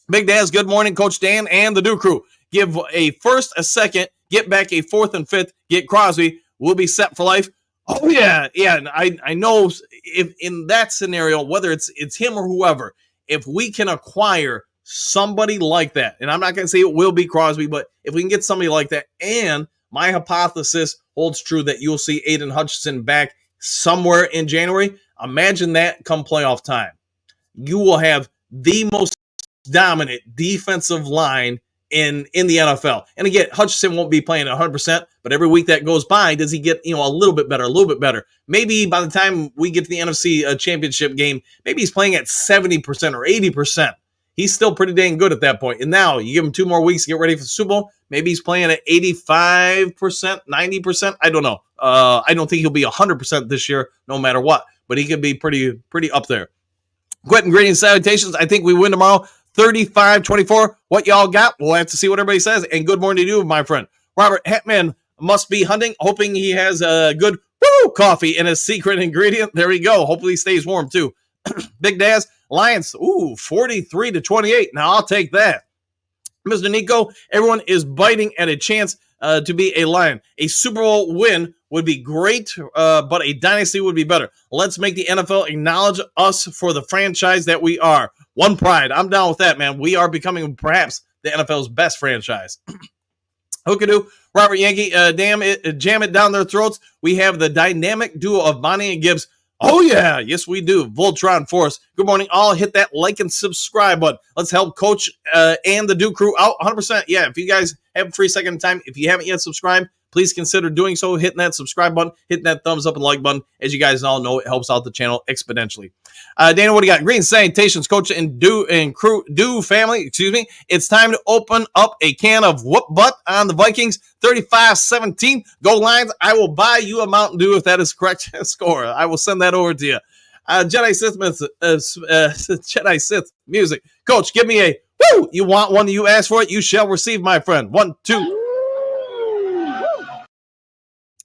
Big Daz, good morning, Coach Dan and the Duke Crew. give a first, a second, get back a fourth and fifth, get Crosby, we'll be set for life. Oh, yeah. And I know if in that scenario, whether it's him or whoever, if we can acquire somebody like that, and I'm not going to say it will be Crosby, but if we can get somebody like that, and my hypothesis holds true that you'll see Aidan Hutchinson back somewhere in January, imagine that come playoff time. You will have the most dominant defensive line in the NFL. And again, Hutchinson won't be playing 100%, but every week that goes by, does he get a little bit better? Maybe by the time we get to the NFC championship game, maybe he's playing at 70% or 80%. He's still pretty dang good at that point. And now you give him 2 more weeks to get ready for the Super Bowl. Maybe he's playing at 85%, 90%. I don't know. I don't think he'll be 100% this year, no matter what. But he could be pretty up there. Quentin, greetings, salutations. I think we win tomorrow, 35-24. What y'all got? We'll have to see what everybody says. And good morning to you, my friend. Robert Hetman must be hunting, hoping he has a good coffee and a secret ingredient. There we go. Hopefully he stays warm, too. Big Daz, Lions, 43-28. Now I'll take that. Mr. Nico, everyone is biting at a chance to be a Lion. A Super Bowl win would be great, but a dynasty would be better. Let's make the NFL acknowledge us for the franchise that we are. One pride. I'm down with that, man. We are becoming perhaps the NFL's best franchise. Hookadoo, Robert Yankee, jam it down their throats. We have the dynamic duo of Bonnie and Gibbs. Oh, yeah. Yes, we do. Voltron Force. Good morning, all. Hit that like and subscribe button. Let's help Coach and the Duke crew out 100%. Yeah, if you guys have a free second time, if you haven't yet subscribed, please consider doing so, hitting that subscribe button, hitting that thumbs up and like button. As you guys all know, it helps out the channel exponentially. Dana, what do you got? Green Sanitations, Coach and crew family, excuse me. It's time to open up a can of whoop butt on the Vikings, 35-17. Go Lions. I will buy you a Mountain Dew if that is correct score. I will send that over to you. Jedi Sith music. Coach, give me a woo. You want one, you ask for it, you shall receive, my friend. 1, 2.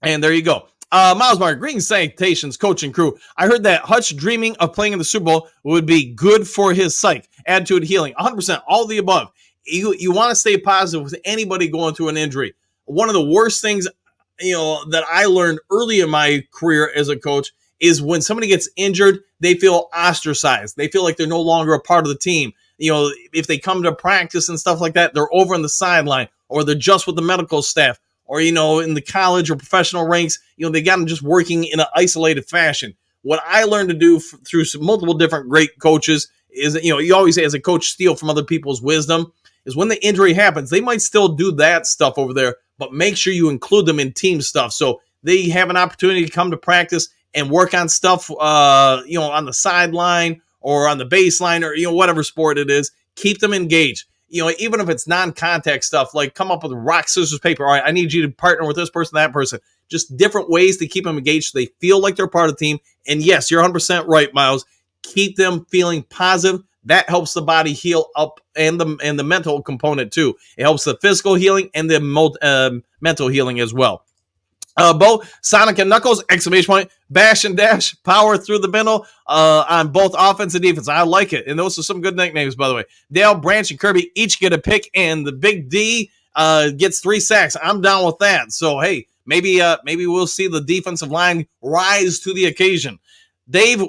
And there you go. Miles Mark, Green Sanitations, Coach and crew. I heard that Hutch dreaming of playing in the Super Bowl would be good for his psyche. Attitude healing, 100%, all the above. You want to stay positive with anybody going through an injury. One of the worst things, that I learned early in my career as a coach is when somebody gets injured, they feel ostracized. They feel like they're no longer a part of the team. If they come to practice and stuff like that, they're over on the sideline, or they're just with the medical staff. Or, in the college or professional ranks, they got them just working in an isolated fashion. What I learned to do through multiple different great coaches is, you always, as a coach, steal from other people's wisdom, is when the injury happens, they might still do that stuff over there, but make sure you include them in team stuff. So they have an opportunity to come to practice and work on stuff, on the sideline or on the baseline or, whatever sport it is. Keep them engaged. Even if it's non-contact stuff, like come up with rock, scissors, paper. All right, I need you to partner with this person, that person. Just different ways to keep them engaged so they feel like they're part of the team. And yes, you're 100% right, Miles. Keep them feeling positive. That helps the body heal up and the mental component too. It helps the physical healing and the mental healing as well. Bo, Sonic and Knuckles, exclamation point, bash and dash, power through the middle on both offense and defense. I like it. And those are some good nicknames, by the way. Dale, Branch, and Kirby each get a pick, and the Big D gets 3 sacks. I'm down with that. So, hey, maybe we'll see the defensive line rise to the occasion. Dave,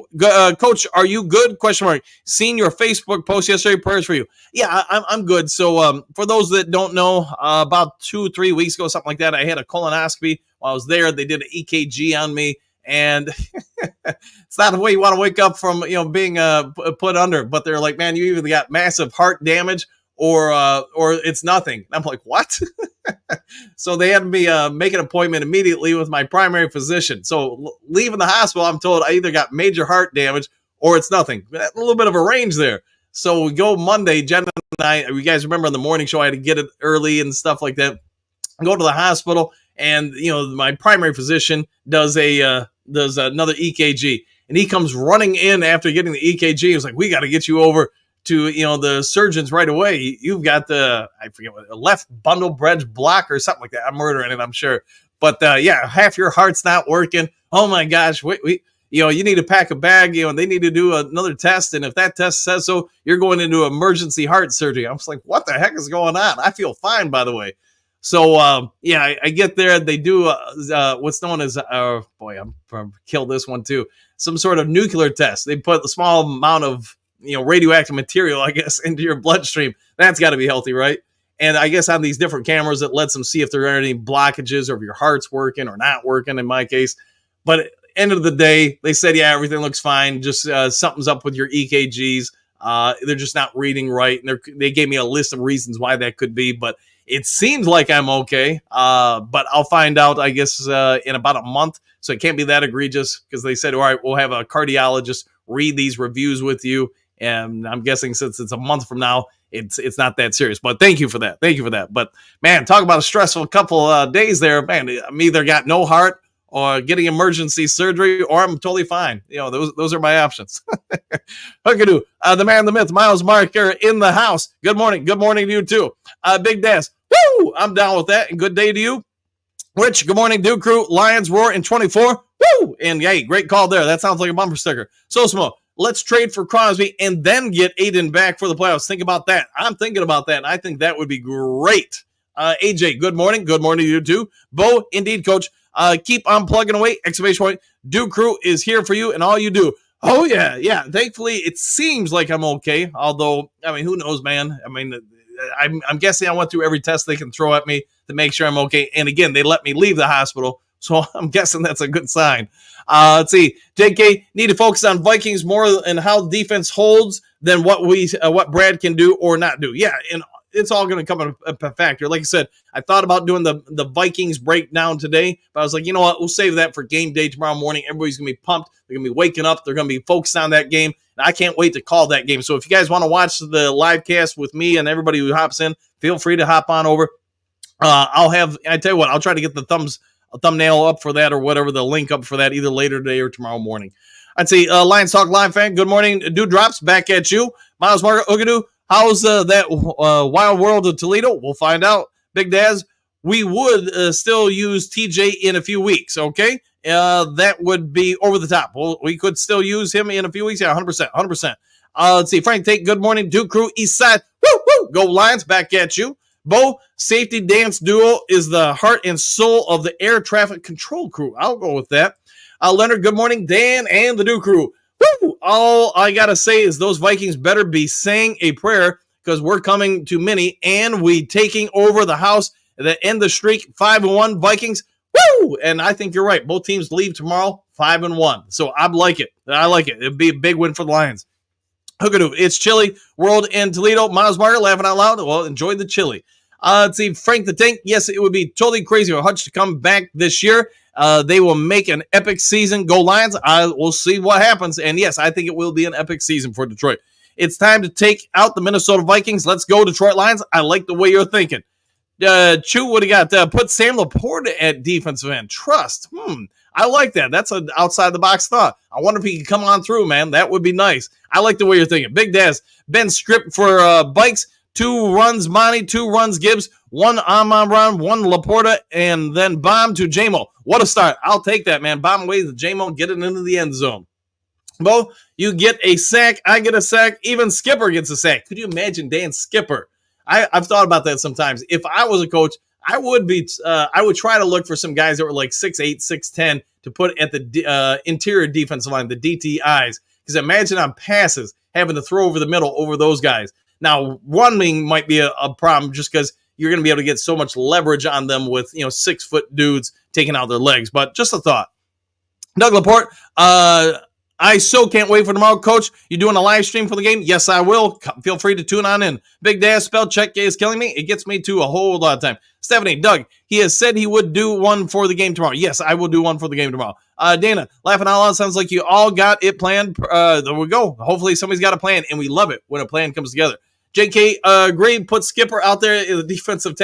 Coach, are you good? Question mark. Seen your Facebook post yesterday. Prayers for you. Yeah, I'm good. So for those that don't know, about 2-3 weeks ago, something like that, I had a colonoscopy while I was there. They did an EKG on me, and it's not the way you want to wake up from being put under. But they're like, man, you either got massive heart damage or it's nothing. And I'm like, what? So they had me make an appointment immediately with my primary physician. So leaving the hospital, I'm told I either got major heart damage or it's nothing. A little bit of a range there. So we go Monday, Jen and I, you guys remember on the morning show, I had to get it early and stuff like that. I go to the hospital, and my primary physician does another EKG, and he comes running in after getting the EKG. He was like, we got to get you over to the surgeons right away. You've got I forget what, a left bundle bridge block or something like that. I'm murdering it, I'm sure. But yeah, half your heart's not working. Oh my gosh, you need to pack a bag, and they need to do another test. And if that test says so, you're going into emergency heart surgery. I was like, what the heck is going on? I feel fine, by the way. So, I get there. They do what's known as, I'm kill this one too, some sort of nuclear test. They put a small amount of, radioactive material, I guess, into your bloodstream. That's got to be healthy, right? And I guess on these different cameras, it lets them see if there are any blockages or if your heart's working or not working in my case. But at the end of the day, they said, yeah, everything looks fine. Just something's up with your EKGs. They're just not reading right. And they gave me a list of reasons why that could be. But it seems like I'm okay. But I'll find out, I guess, in about a month. So it can't be that egregious because they said, all right, we'll have a cardiologist read these reviews with you. And I'm guessing since it's a month from now, it's not that serious. But thank you for that. Thank you for that. But, man, talk about a stressful couple days there. Man, I'm either got no heart or getting emergency surgery, or I'm totally fine. Those are my options. Hookadoo, the man, the myth, Miles Marker in the house. Good morning. Good morning to you, too. Big Daz, woo! I'm down with that. And good day to you. Rich, good morning, Duke Crew. Lions roar in 24. Woo! And, hey, great call there. That sounds like a bumper sticker. So small. Let's trade for Crosby and then get Aidan back for the playoffs. Think about that. I'm thinking about that, and I think that would be great. AJ, good morning. Good morning to you, too. Bo, indeed, Coach. Keep on plugging away. Exclamation point. Duke Crew is here for you and all you do. Oh, yeah, yeah. Thankfully, it seems like I'm okay. Although, who knows, man? I'm guessing I went through every test they can throw at me to make sure I'm okay. And again, they let me leave the hospital. So I'm guessing that's a good sign. Let's see. JK, need to focus on Vikings more and how defense holds than what Brad can do or not do. Yeah, and it's all going to come a factor. Like I said, I thought about doing the Vikings breakdown today, but I was like, you know what? We'll save that for game day tomorrow morning. Everybody's going to be pumped. They're going to be waking up. They're going to be focused on that game. And I can't wait to call that game. So if you guys want to watch the live cast with me and everybody who hops in, feel free to hop on over. I tell you what, I'll try to get the thumbnail up for that or whatever, the link up for that either later today or tomorrow morning. I'd say Lions Talk Live fan, good morning. Dude Drops, back at you. Miles Margaret Ogadoo, how's that wild world of Toledo? We'll find out. Big Daz, we would still use TJ in a few weeks, okay? That would be over the top. Well, we could still use him in a few weeks. Yeah, 100%. Let's see. Frank Tate, good morning. Duke Crew, East Side. Woo, woo. Go Lions, back at you. Bo, safety dance duo is the heart and soul of the air traffic control crew. I'll go with that. Leonard, good morning. Dan and the Duke Crew. Woo! All I got to say is those Vikings better be saying a prayer because we're coming to mini and we taking over the house that end the streak 5-1 Vikings. Woo! And I think you're right. Both teams leave tomorrow 5-1. So I like it. It'd be a big win for the Lions. Hookadoo, it's chilly. World in Toledo. Miles Margaret laughing out loud. Well, enjoy the chili. Let's see. Frank the Tank. Yes, it would be totally crazy for Hutch to come back this year. They will make an epic season. Go Lions. We'll see what happens. And yes, I think it will be an epic season for Detroit. It's time to take out the Minnesota Vikings. Let's go, Detroit Lions. I like the way you're thinking. Chew, what do you got? Put Sam Laporta at defensive end. Trust. I like that. That's an outside-the-box thought. I wonder if he can come on through, man. That would be nice. I like the way you're thinking. Big Daz, Ben script for Bikes. 2 runs Monty, 2 runs Gibbs, 1 Amon-Ra, 1 Laporta, and then bomb to J-Mo. What a start. I'll take that, man. Bomb away to J-Mo, get it into the end zone. Bo, you get a sack. I get a sack. Even Skipper gets a sack. Could you imagine Dan Skipper? I've thought about that sometimes. If I was a coach, I would try to look for some guys that were like 6'8", 6'10", to put at the interior defensive line, the DTIs. Because imagine on passes, having to throw over the middle over those guys. Now, running might be a problem just because you're going to be able to get so much leverage on them with 6-foot dudes taking out their legs. But just a thought. Doug Laporte, I so can't wait for tomorrow, Coach. You doing a live stream for the game? Yes, I will. Feel free to tune on in. Big Daz, spell check is killing me. It gets me to a whole lot of time. Stephanie, Doug, he has said he would do one for the game tomorrow. Yes, I will do one for the game tomorrow. Dana, laughing out loud, sounds like you all got it planned. There we go. Hopefully somebody's got a plan, and we love it when a plan comes together. JK, Gray put Skipper out there in the defensive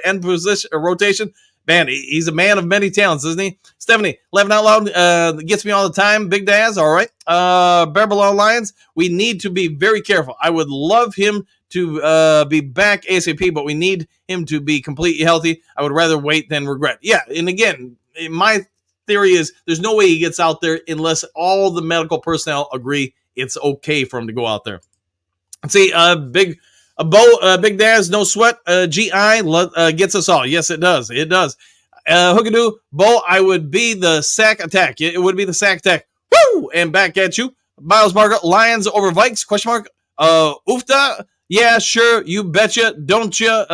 end position rotation. Man, he's a man of many talents, isn't he? Stephanie, laughing out loud, gets me all the time. Big Daz, all right. Bear Lions, we need to be very careful. I would love him to be back ASAP, but we need him to be completely healthy. I would rather wait than regret. Yeah, and again, my theory is there's no way he gets out there unless all the medical personnel agree it's okay for him to go out there. Let's see, Big Daz, no sweat. GI gets us all. Yes, it does. It does. Hookadoo, Bo, I would be the sack attack. It would be the sack attack. Woo! And back at you. Miles Margaret, Lions over Vikes, question mark. Oofta, yeah, sure, you betcha. Don't you?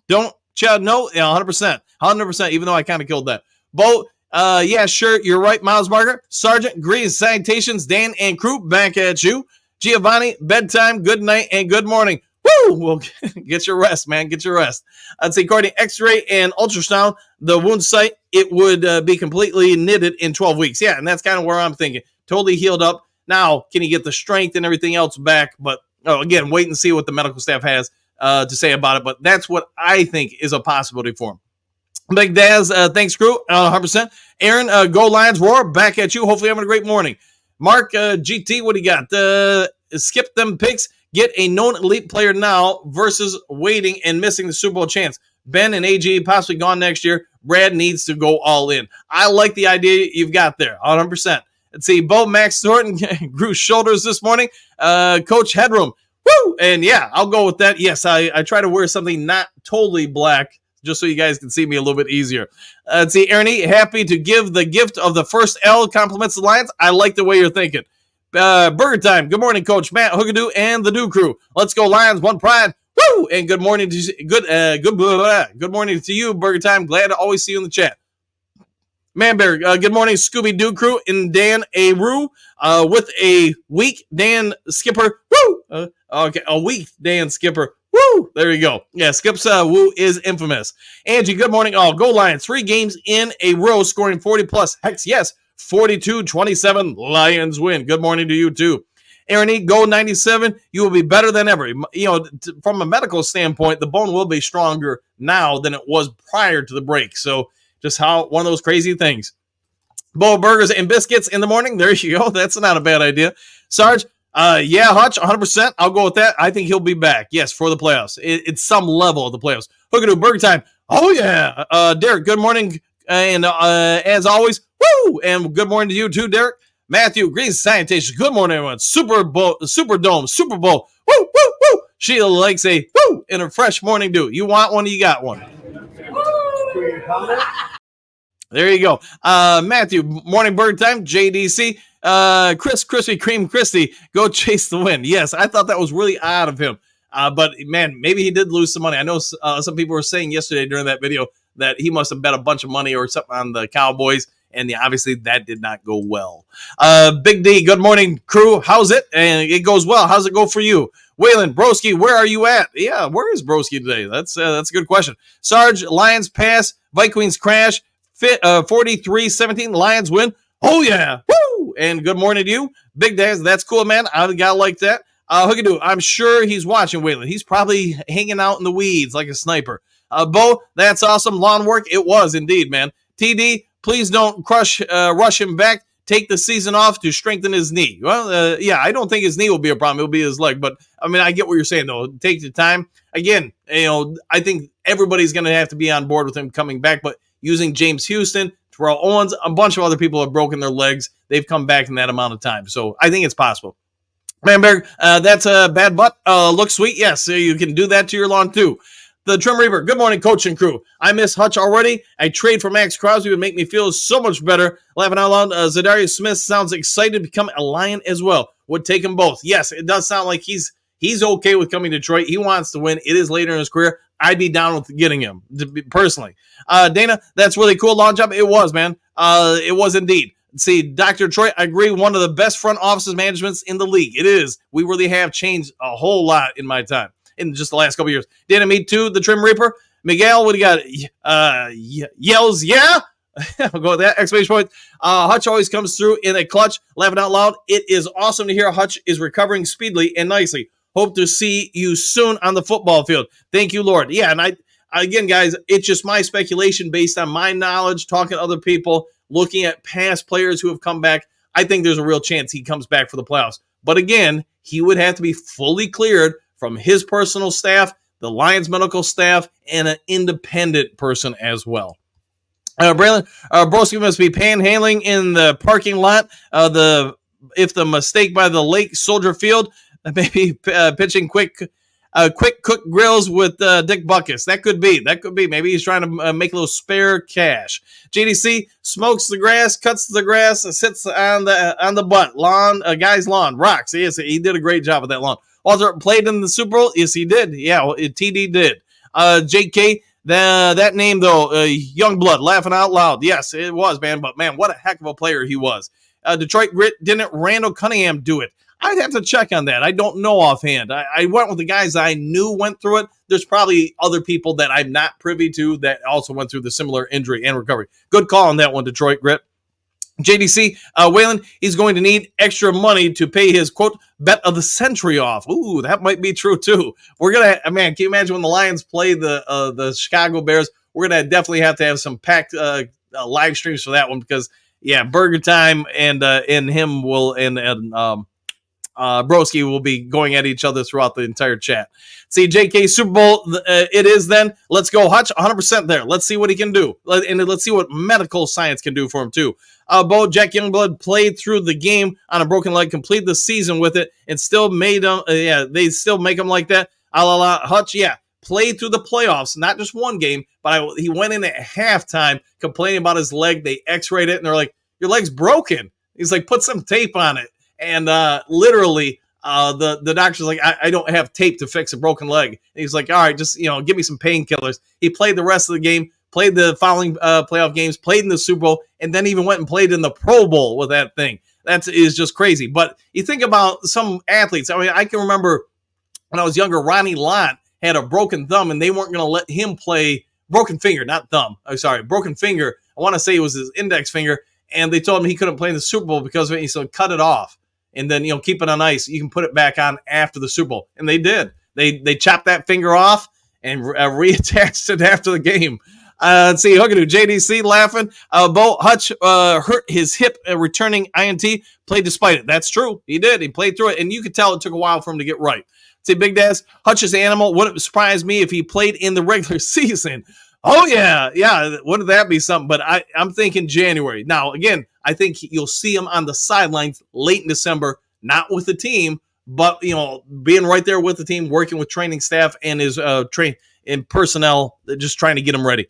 Don't you? No, yeah, 100%. 100%, even though I kind of killed that. Bo, yeah, sure, you're right, Miles Margaret. Sergeant, greetings, salutations, Dan and crew, back at you. Giovanni, bedtime, good night, and good morning. Woo! Well, get your rest, man. Get your rest. I'd say, according to X-ray and ultrasound, the wound site, it would be completely knitted in 12 weeks. Yeah, and that's kind of where I'm thinking. Totally healed up. Now, can he get the strength and everything else back? But, again, wait and see what the medical staff has to say about it. But that's what I think is a possibility for him. Big Daz, thanks, crew. 100%. Aaron, go Lions, roar. Back at you. Hopefully having a great morning. Mark, GT, what do you got? Skip them picks. Get a known elite player now versus waiting and missing the Super Bowl chance. Ben and AG possibly gone next year. Brad needs to go all in. I like the idea you've got there, 100%. Let's see, Bo Max Thornton grew shoulders this morning. Coach Headroom, woo! And yeah, I'll go with that. Yes, I try to wear something not totally black just so you guys can see me a little bit easier. Let's see, Ernie, happy to give the gift of the first L. Compliments the Lions. I like the way you're thinking. Burger time. Good morning, Coach Matt, Hookadoo, and the Do Crew. Let's go, Lions. One pride. Woo! And good morning to good morning to you, Burger Time. Glad to always see you in the chat. Manberg, good morning, Scooby Doo Crew and Dan Aru with a weak Dan Skipper. Woo! Okay, a weak Dan Skipper. Woo! There you go. Yeah, Skip's woo is infamous. Angie, good morning, all. Go Lions. 3 games in a row, scoring 40 plus. Hex, yes. 42-27, Lions win. Good morning to you, too. Aaron E., go 97. You will be better than ever. You know, from a medical standpoint, the bone will be stronger now than it was prior to the break. So just how one of those crazy things. Bowl burgers and biscuits in the morning. There you go. That's not a bad idea. Sarge, yeah, Hutch, 100%. I'll go with that. I think he'll be back. Yes, for the playoffs. It's some level of the playoffs. Hookadoo, burger time. Oh, yeah. Derek, good morning. And as always, woo! And good morning to you too, Derek. Matthew, greetings, sanitation. Good morning, everyone. Super Bowl, Super Dome, Super Bowl. Woo, woo, woo. Sheila likes a woo in a fresh morning dew. You want one? You got one. There you go. Matthew, morning bird time. JDC. Chris, Krispy Kreme, Christy, go chase the win. Yes, I thought that was really odd of him. But man, maybe he did lose some money. I know some people were saying yesterday during that video that he must have bet a bunch of money or something on the Cowboys, and obviously that did not go well. Big D, good morning, crew. How's it? And it goes well. How's it go for you? Waylon, Broski, where are you at? Yeah, where is Broski today? That's a good question. Sarge, Lions pass, Vikings crash, 43-17, Lions win. Oh, yeah. Woo! And good morning to you. Big Daz, that's cool, man. I got like that. Hookadoo, I'm sure he's watching Waylon. He's probably hanging out in the weeds like a sniper. Bo, that's awesome. Lawn work. It was indeed, man. TD, please don't rush him back. Take the season off to strengthen his knee. Well, yeah, I don't think his knee will be a problem. It'll be his leg. But, I mean, I get what you're saying, though. Take the time. Again, I think everybody's going to have to be on board with him coming back. But using James Houston, Terrell Owens, a bunch of other people have broken their legs. They've come back in that amount of time. So I think it's possible. Manberg, that's a bad butt. Looks sweet. Yes, so you can do that to your lawn, too. The Trim Reaper, good morning, coach and crew. I miss Hutch already. I trade for Max Crosby would make me feel so much better. Laughing out loud, Zadarius Smith sounds excited to become a Lion as well. Would take them both. Yes, it does sound like he's okay with coming to Detroit. He wants to win. It is later in his career. I'd be down with getting him, personally. Dana, that's really cool. Long job. It was, man. It was indeed. See, Dr. Detroit, I agree, one of the best front offices managements in the league. It is. We really have changed a whole lot in my time. In just the last couple of years. Dana, me too, the Trim Reaper. Miguel, what do you got? Yells, yeah? I'll go with that. Exclamation point. Hutch always comes through in a clutch. Laughing out loud. It is awesome to hear Hutch is recovering speedily and nicely. Hope to see you soon on the football field. Thank you, Lord. Yeah, and again, guys, it's just my speculation based on my knowledge, talking to other people, looking at past players who have come back. I think there's a real chance he comes back for the playoffs. But again, he would have to be fully cleared from his personal staff, the Lions medical staff, and an independent person as well. Braylon, Broski must be panhandling in the parking lot. If the mistake by the Lake Soldier Field, maybe pitching quick cook grills with Dick Buckus. That could be. Maybe he's trying to make a little spare cash. JDC smokes the grass, cuts the grass, sits on the butt lawn, guy's lawn, rocks. Yes, he did a great job with that lawn. Walter played in the Super Bowl. Yes, he did. Yeah, TD did. JK. That name, though, Youngblood, laughing out loud. Yes, it was, man. But, man, what a heck of a player he was. Detroit Grit, didn't Randall Cunningham do it? I'd have to check on that. I don't know offhand. I went with the guys I knew went through it. There's probably other people that I'm not privy to that also went through the similar injury and recovery. Good call on that one, Detroit Grit. JDC, Waylon, he's going to need extra money to pay his, quote, bet of the century off. Ooh, that might be true, too. We're going to, man, can you imagine when the Lions play the Chicago Bears? We're going to definitely have to have some packed live streams for that one because, yeah, Burger Time and him will, and Broski will be going at each other throughout the entire chat. See, JK Super Bowl, it is then. Let's go, Hutch, 100% there. Let's see what he can do. And let's see what medical science can do for him, too. Bo, Jack Youngblood played through the game on a broken leg, completed the season with it, and still made him, they still make him like that. Hutch, yeah, played through the playoffs, not just one game, but he went in at halftime complaining about his leg. They x-rayed it, and they're like, your leg's broken. He's like, put some tape on it. And literally, the doctor's like, I don't have tape to fix a broken leg. And he's like, all right, just, give me some painkillers. He played the rest of the game, played the following playoff games, played in the Super Bowl, and then even went and played in the Pro Bowl with that thing. That is just crazy. But you think about some athletes. I mean, I can remember when I was younger, Ronnie Lott had a broken thumb, and they weren't going to let him play broken finger, not thumb. I'm sorry, broken finger. I want to say it was his index finger, and they told him he couldn't play in the Super Bowl because of it. He said, cut it off. And then, keep it on ice. You can put it back on after the Super Bowl. And they did. They chopped that finger off and reattached it after the game. Let's see. Hookadoo, JDC laughing. Bo Hutch hurt his hip returning INT. Played despite it. That's true. He did. He played through it. And you could tell it took a while for him to get right. Let's see, Big Daz. Hutch is an animal. Wouldn't surprise me if he played in the regular season. Oh, yeah. Yeah. Wouldn't that be something? But I'm thinking January. Now, again, I think you'll see him on the sidelines late in December, not with the team, but, being right there with the team, working with training staff and his personnel, just trying to get him ready.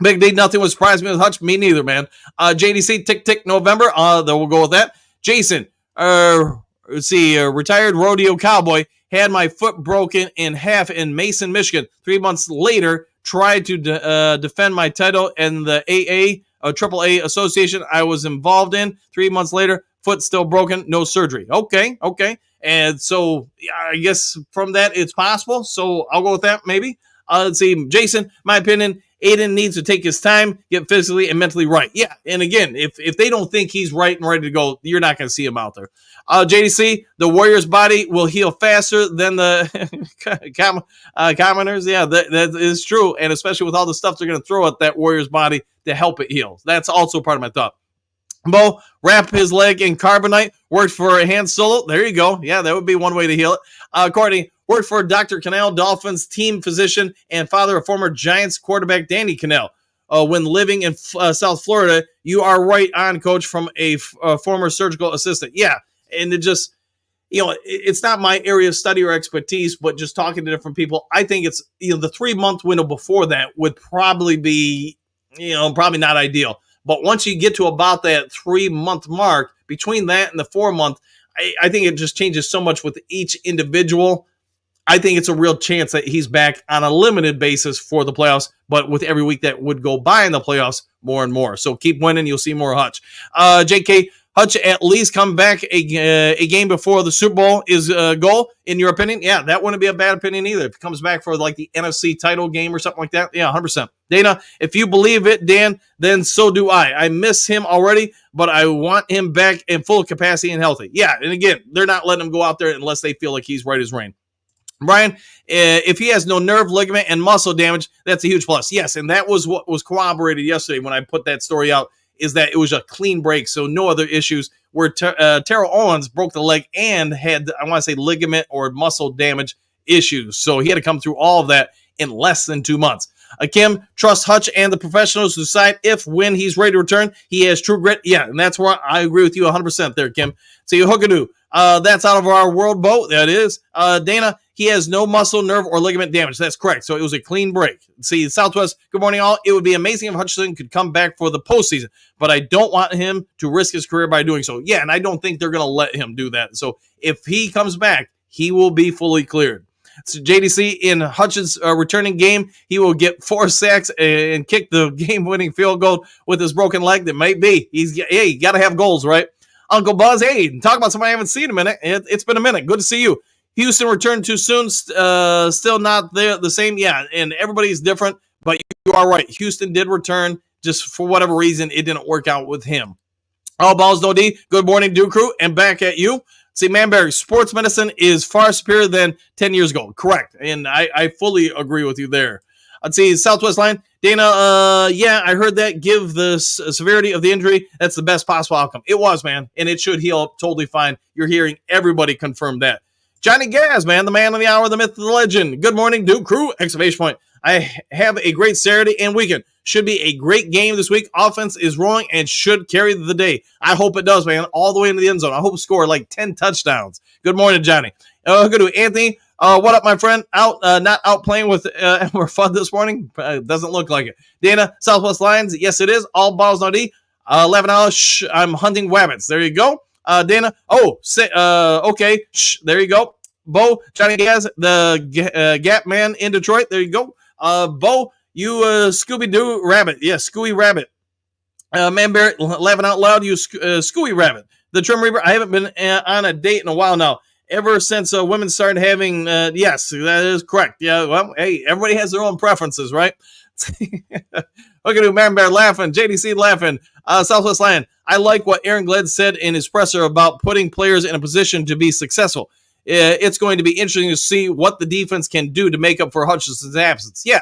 Big D, nothing would surprise me with Hutch. Me neither, man. JDC, tick, November. Then we'll go with that. Jason, let's see, retired rodeo cowboy, had my foot broken in half in Mason, Michigan. 3 months later, tried to defend my title in the AAA association I was involved in. 3 months later, foot still broken, no surgery. Okay. And so I guess from that, it's possible. So I'll go with that, maybe. Let's see, Jason, my opinion, Aidan needs to take his time, get physically and mentally right. Yeah, and again, if they don't think he's right and ready to go, you're not going to see him out there. JDC, the Warriors' body will heal faster than the commoners. Yeah, that is true, and especially with all the stuff they're going to throw at that Warriors' body to help it heal. That's also part of my thought. Bo, wrap his leg in carbonite, worked for a hand solo. There you go. Yeah, that would be one way to heal it. Courtney, worked for Dr. Cannell, Dolphins team physician and father of former Giants quarterback Danny Cannell. When living in South Florida, you are right on, Coach, from a former surgical assistant. Yeah, and it just, it's not my area of study or expertise, but just talking to different people, I think it's, the 3 month window before that would probably be, probably not ideal. But once you get to about that 3 month mark, between that and the 4 month, I think it just changes so much with each individual. I think it's a real chance that he's back on a limited basis for the playoffs, but with every week that would go by in the playoffs, more and more. So keep winning. You'll see more Hutch. JK, Hutch at least come back a game before the Super Bowl is a goal, in your opinion? Yeah, that wouldn't be a bad opinion either. If he comes back for like the NFC title game or something like that, yeah, 100%. Dana, if you believe it, Dan, then so do I. I miss him already, but I want him back in full capacity and healthy. Yeah, and again, they're not letting him go out there unless they feel like he's right as rain. Brian, if he has no nerve, ligament, and muscle damage, that's a huge plus. Yes, and that was what was corroborated yesterday when I put that story out, is that it was a clean break, so no other issues, where Terrell Owens broke the leg and had, I want to say, ligament or muscle damage issues. So he had to come through all of that in less than 2 months. Kim, trust Hutch and the professionals to decide if, when he's ready to return, he has true grit. Yeah, and that's where I agree with you 100% there, Kim. See, Hookadoo, that's out of our world, Bo. That is. Dana, he has no muscle, nerve, or ligament damage. That's correct. So it was a clean break. See, Southwest, good morning, all. It would be amazing if Hutchinson could come back for the postseason, but I don't want him to risk his career by doing so. Yeah, and I don't think they're going to let him do that. So if he comes back, he will be fully cleared. So JDC, in Hutchins' returning game, he will get 4 sacks and kick the game-winning field goal with his broken leg. That might be. Hey, you got to have goals, right? Uncle Buzz, hey, talk about somebody I haven't seen in a minute. It's been a minute. Good to see you. Houston returned too soon. Still not the same. Yeah, and everybody's different, but you are right. Houston did return. Just for whatever reason, it didn't work out with him. All balls, no D. Good morning, Duke Crew, and back at you. See, Manberry, sports medicine is far superior than 10 years ago. Correct, and I fully agree with you there. Let's see, Southwest line. Dana, yeah, I heard that. Give the severity of the injury. That's the best possible outcome. It was, man, and it should heal up totally fine. You're hearing everybody confirm that. Johnny Gaz, man, the man of the hour, the myth, the legend. Good morning, Duke Crew! Exclamation point. I have a great Saturday and weekend. Should be a great game this week. Offense is rolling and should carry the day. I hope it does, man, all the way into the end zone. I hope it score like 10 touchdowns. Good morning, Johnny. Good to Anthony. What up, my friend? Not out playing with Elmer Fudd this morning? Doesn't look like it. Dana, Southwest Lions. Yes, it is. All balls, no D. 11 hours. Shh, I'm hunting rabbits. There you go. Dana. Okay. Shh, there you go. Bo, Johnny Gaz, the Gap Man in Detroit. There you go. Bo, you Scooby-Doo Rabbit. Yeah, Scooby Rabbit. Man Barrett, laughing out loud, you Scooby Rabbit. The Trim Reaper, I haven't been on a date in a while now. Ever since women started having, yes, that is correct. Yeah, well, hey, everybody has their own preferences, right? Look at you, Man Bear laughing, JDC laughing. Southwest Lion, I like what Aaron Glenn said in his presser about putting players in a position to be successful. It's going to be interesting to see what the defense can do to make up for Hutchinson's absence. Yeah,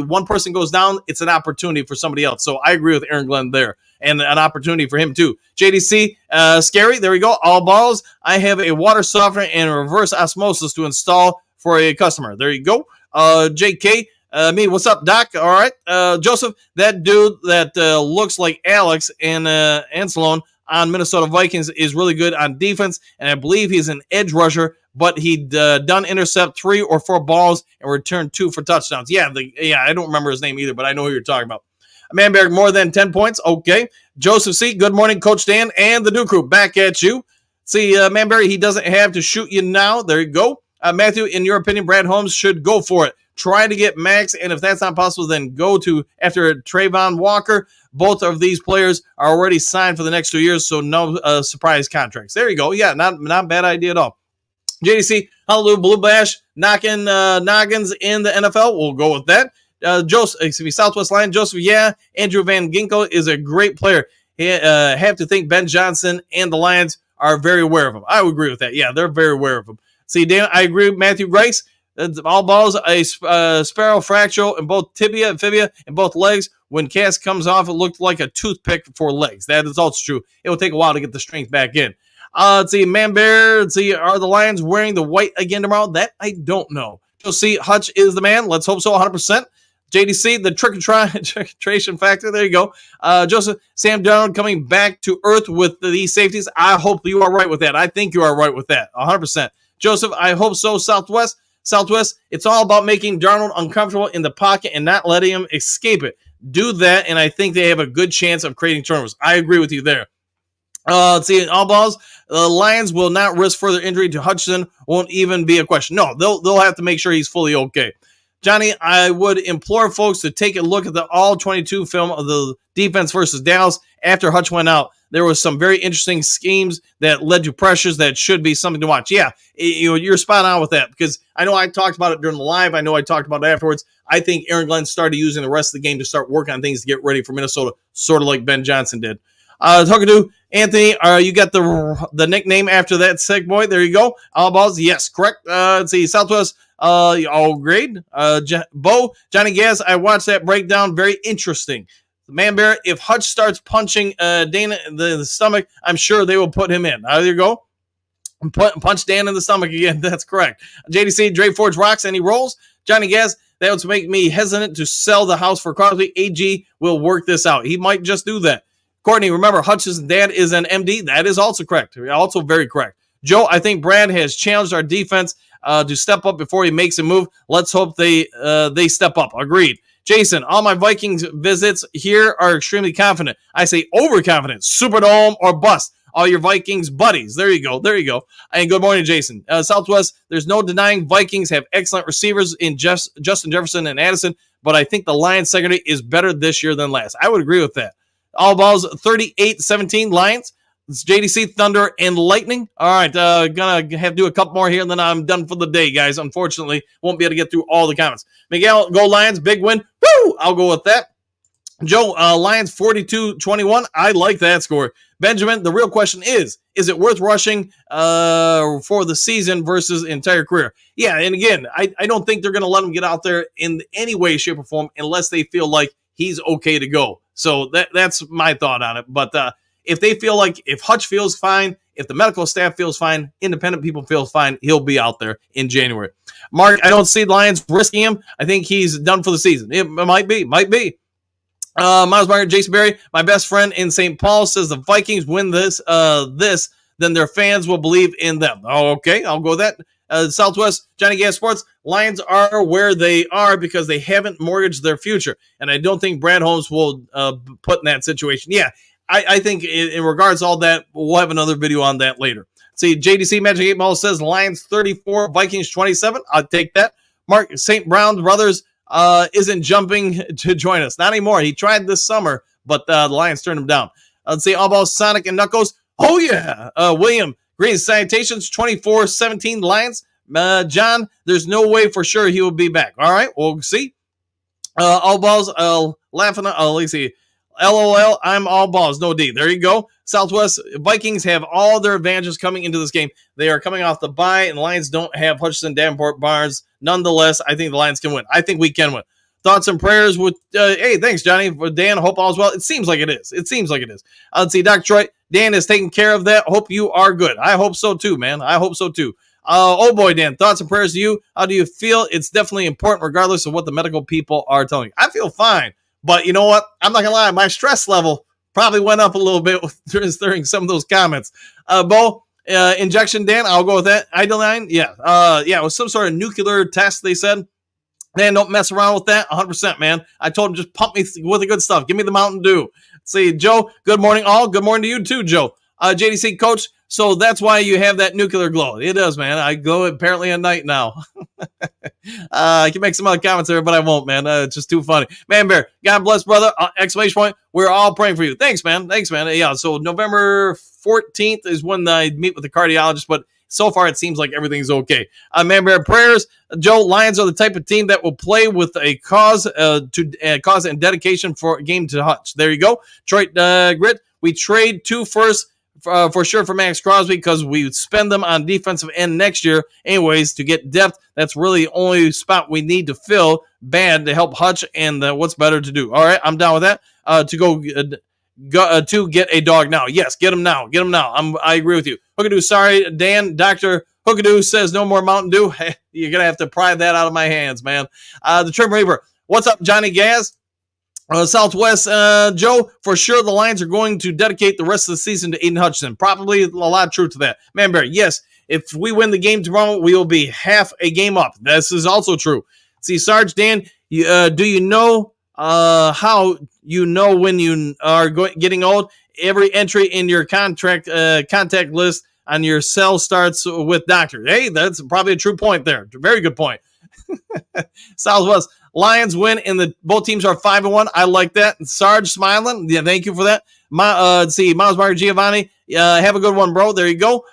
one person goes down, it's an opportunity for somebody else. So I agree with Aaron Glenn there, and an opportunity for him too. JDC, scary. There we go. All balls. I have a water softener and reverse osmosis to install for a customer. There you go. JK, me, what's up, Doc? All right. Joseph, that dude that looks like Alex and Anselone on Minnesota Vikings is really good on defense, and I believe he's an edge rusher, but he'd done intercept 3 or 4 balls and returned 2 for touchdowns. Yeah, I don't remember his name either, but I know who you're talking about. Manberg, more than 10 points. Okay. Joseph C., good morning, Coach Dan and the Duke Crew. Back at you. See, Manberg, he doesn't have to shoot you now. There you go. Matthew, in your opinion, Brad Holmes should go for it. Try to get Max, and if that's not possible, then go to after Trayvon Walker. Both of these players are already signed for the next 2 years, so no surprise contracts. There you go. Yeah, not a bad idea at all. JDC, hallelujah, Blue Bash, knocking noggins in the NFL. We'll go with that. Southwest Line, Joseph, yeah, Andrew Van Ginkel is a great player. Have to think Ben Johnson and the Lions are very aware of him. I would agree with that. Yeah, they're very aware of him. See, Dan, I agree with Matthew Grace. All balls, a spiral fracture in both tibia and fibia in both legs. When cast comes off, it looked like a toothpick for legs. That is also true. It will take a while to get the strength back in. Let's see, Man Bear. Let's see, are the Lions wearing the white again tomorrow? That I don't know. You'll see, Hutch is the man. Let's hope so, 100%. JDC, the trick-or-treation factor. There you go. Joseph, Sam Darnold coming back to earth with these safeties. I hope you are right with that. I think you are right with that, 100%. Joseph, I hope so. Southwest, it's all about making Darnold uncomfortable in the pocket and not letting him escape it. Do that, and I think they have a good chance of creating turnovers. I agree with you there. Let's see, all balls. The Lions will not risk further injury to Hutchinson. Won't even be a question. No, they'll have to make sure he's fully okay. Johnny, I would implore folks to take a look at the all-22 film of the defense versus Dallas after Hutch went out. There was some very interesting schemes that led to pressures that should be something to watch. Yeah, you're spot on with that, because I know I talked about it during the live. I know I talked about it afterwards. I think Aaron Glenn started using the rest of the game to start working on things to get ready for Minnesota, sort of like Ben Johnson did. Talking to Anthony, you got the nickname after that sick boy. There you go. All balls, yes, correct. Let's see, Southwest, all grade. Bo, Johnny Gas, I watched that breakdown. Very interesting. Man Bear, if Hutch starts punching Dana in the stomach, I'm sure they will put him in. There you go. Punch Dan in the stomach again. That's correct. JDC, Dre Forge rocks and he rolls. Johnny Gas, That would make me hesitant to sell the house for Crosby. AG will work this out. He might just do that. Courtney, remember, Hutchinson's dad is an MD. That is also correct. Also very correct. Joe, I think Brad has challenged our defense to step up before he makes a move. Let's hope they step up. Agreed. Jason, all my Vikings visits here are extremely confident. I say overconfident. Superdome or bust. All your Vikings buddies. There you go. There you go. And good morning, Jason. Southwest, there's no denying Vikings have excellent receivers in Justin Jefferson and Addison, but I think the Lions secondary is better this year than last. I would agree with that. All balls 38-17 Lions. It's JDC, Thunder, and Lightning. All right, gonna have to do a couple more here, and then I'm done for the day, guys. Unfortunately, won't be able to get through all the comments. Miguel, go Lions, big win. Woo! I'll go with that. Joe, Lions 42-21. I like that score. Benjamin, the real question is it worth rushing for the season versus entire career? Yeah, and again, I don't think they're going to let him get out there in any way, shape, or form unless they feel like he's okay to go. So that's my thought on it. But if they feel like, if Hutch feels fine, if the medical staff feels fine, independent people feel fine, he'll be out there in January. Mark, I don't see the Lions risking him. I think he's done for the season. It might be. Miles Meyer, Jason Berry, my best friend in St. Paul, says the Vikings win this, then their fans will believe in them. Oh, okay, I'll go with that. Southwest, Johnny Gas Sports, Lions are where they are because they haven't mortgaged their future, and I don't think Brad Holmes will put in that situation. Yeah, I think in regards to all that, we'll have another video on that later. See, JDC Magic 8 Ball says Lions 34, Vikings 27. I'll take that. Mark, St. Brown Brothers isn't jumping to join us. Not anymore. He tried this summer, but the Lions turned him down. Let's see, all balls, Sonic and Knuckles. Oh, yeah. William, Green Salutations, 24-17 Lions. John, there's no way for sure he will be back. All right, we'll see. All balls, laughing. Let's see. LOL, I'm all balls, no D. There you go. Southwest Vikings have all their advantages coming into this game. They are coming off the bye, and the Lions don't have Hutchinson, Davenport, Barnes. Nonetheless, I think the Lions can win. I think we can win. Thoughts and prayers with, hey, thanks, Johnny. For Dan, hope all's well. It seems like it is. Let's see, Dr. Troy, Dan is taking care of that. Hope you are good. I hope so too, man. I hope so too. Oh boy, Dan, thoughts and prayers to you. How do you feel? It's definitely important regardless of what the medical people are telling you. I feel fine. But you know what? I'm not going to lie. My stress level probably went up a little bit during some of those comments. Bo, injection, Dan, I'll go with that. Iodine, yeah. It was some sort of nuclear test, they said. Dan, don't mess around with that. 100%, man. I told him just pump me with the good stuff. Give me the Mountain Dew. See, Joe, good morning, all. Good morning to you too, Joe. JDC coach, so that's why you have that nuclear glow. It does, man. I glow apparently at night now. I can make some other comments there, but I won't, man. It's just too funny. Man Bear, God bless, brother. Exclamation point. We're all praying for you. Thanks, man. Yeah, so November 14th is when I meet with the cardiologist, but so far it seems like everything's okay. Man Bear, prayers. Joe, Lions are the type of team that will play with a cause cause and dedication for a game to Hutch. There you go. Detroit Grit, we trade 2 firsts for sure for Max Crosby because we spend them on defensive end next year anyways to get depth. That's really the only spot we need to fill bad to help Hutch, and what's better to do. All right, I'm down with that. To get a dog now. Yes, get him now. I agree with you. Hookadoo, sorry, Dan. Dr. Hookadoo says no more Mountain Dew. You're going to have to pry that out of my hands, man. The Trim Reaper. What's up, Johnny Gaz? Southwest, Joe, for sure the Lions are going to dedicate the rest of the season to Aidan Hutchinson. Probably a lot of truth to that. Man Bear, yes, if we win the game tomorrow, we will be half a game up. This is also true. See, Sarge, Dan, do you know how you know when you are getting old? Every entry in your contact list on your cell starts with doctor. Hey, that's probably a true point there. Very good point. Southwest, Lions win, and both teams are 5-1. I like that. Sarge smiling. Yeah, thank you for that. Miles Meyer, Giovanni, have a good one, bro. There you go.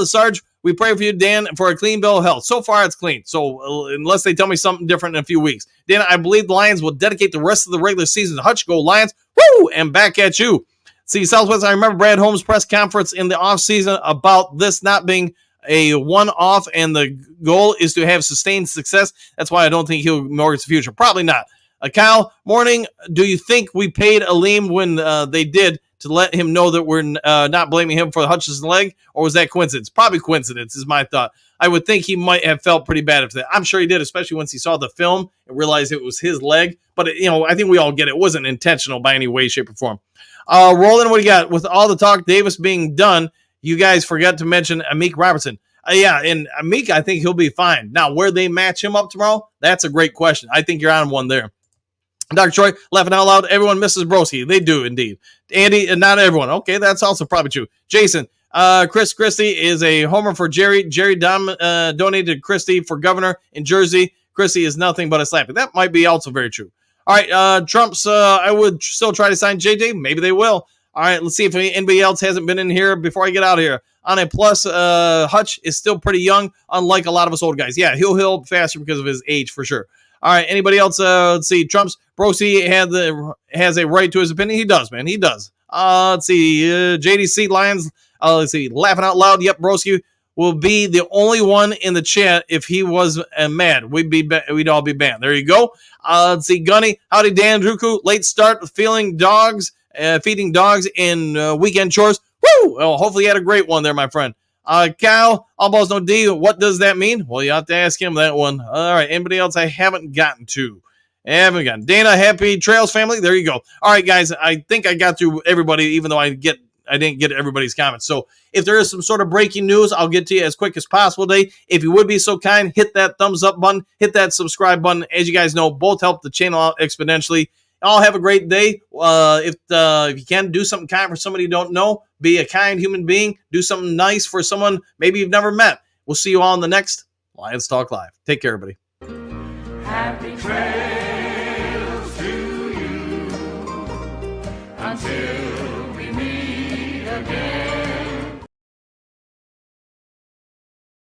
Sarge, we pray for you, Dan, for a clean bill of health. So far, it's clean. So unless they tell me something different in a few weeks. Dan, I believe the Lions will dedicate the rest of the regular season to Hutch. Go Lions. Woo! And back at you. See, Southwest, I remember Brad Holmes' press conference in the offseason about this not being a one-off, and the goal is to have sustained success. That's why I don't think he'll mortgage the future. Probably not. Kyle, morning. Do you think we paid Aleem when they did to let him know that we're not blaming him for the Hutchinson leg, or was that coincidence? Probably coincidence is my thought. I would think he might have felt pretty bad after that. I'm sure he did, especially once he saw the film and realized it was his leg. But, I think we all get it. It wasn't intentional by any way, shape, or form. Roland, what do you got? With all the talk Davis being done, you guys forgot to mention Amik Robertson. Yeah, and Amik, I think he'll be fine. Now, where they match him up tomorrow, that's a great question. I think you're on one there. Dr. Troy, laughing out loud, everyone misses Broski. They do, indeed. Andy, and not everyone. Okay, that's also probably true. Jason, Chris Christie is a homer for Jerry. Jerry donated Christie for governor in Jersey. Christie is nothing but a slappy. That might be also very true. All right, Trump's, I would still try to sign JJ. Maybe they will. All right, let's see if anybody else hasn't been in here before I get out of here. On a plus, Hutch is still pretty young, unlike a lot of us old guys. Yeah, he'll heal faster because of his age, for sure. All right, anybody else? Let's see. Trump's Brosi has a right to his opinion. He does, man. He does. Let's see. JDC Lions. Let's see. Laughing out loud. Yep, Broski will be the only one in the chat if he was mad. We'd all be banned. There you go. Let's see. Gunny. Howdy, Dan Druku. Late start feeding dogs in weekend chores. Woo! Well, hopefully you had a great one there, my friend. Cal, all balls no D. What does that mean? Well, you have to ask him that one. All right. Anybody else I haven't gotten to? Dana, happy trails, family. There you go. All right, guys. I think I got through everybody, even though I didn't get everybody's comments. So if there is some sort of breaking news, I'll get to you as quick as possible today. If you would be so kind, hit that thumbs up button, hit that subscribe button. As you guys know, both help the channel out exponentially. All have a great day. If you can, do something kind for somebody you don't know. Be a kind human being. Do something nice for someone maybe you've never met. We'll see you all in the next Lions Talk Live. Take care, everybody. Happy trails to you until we meet again.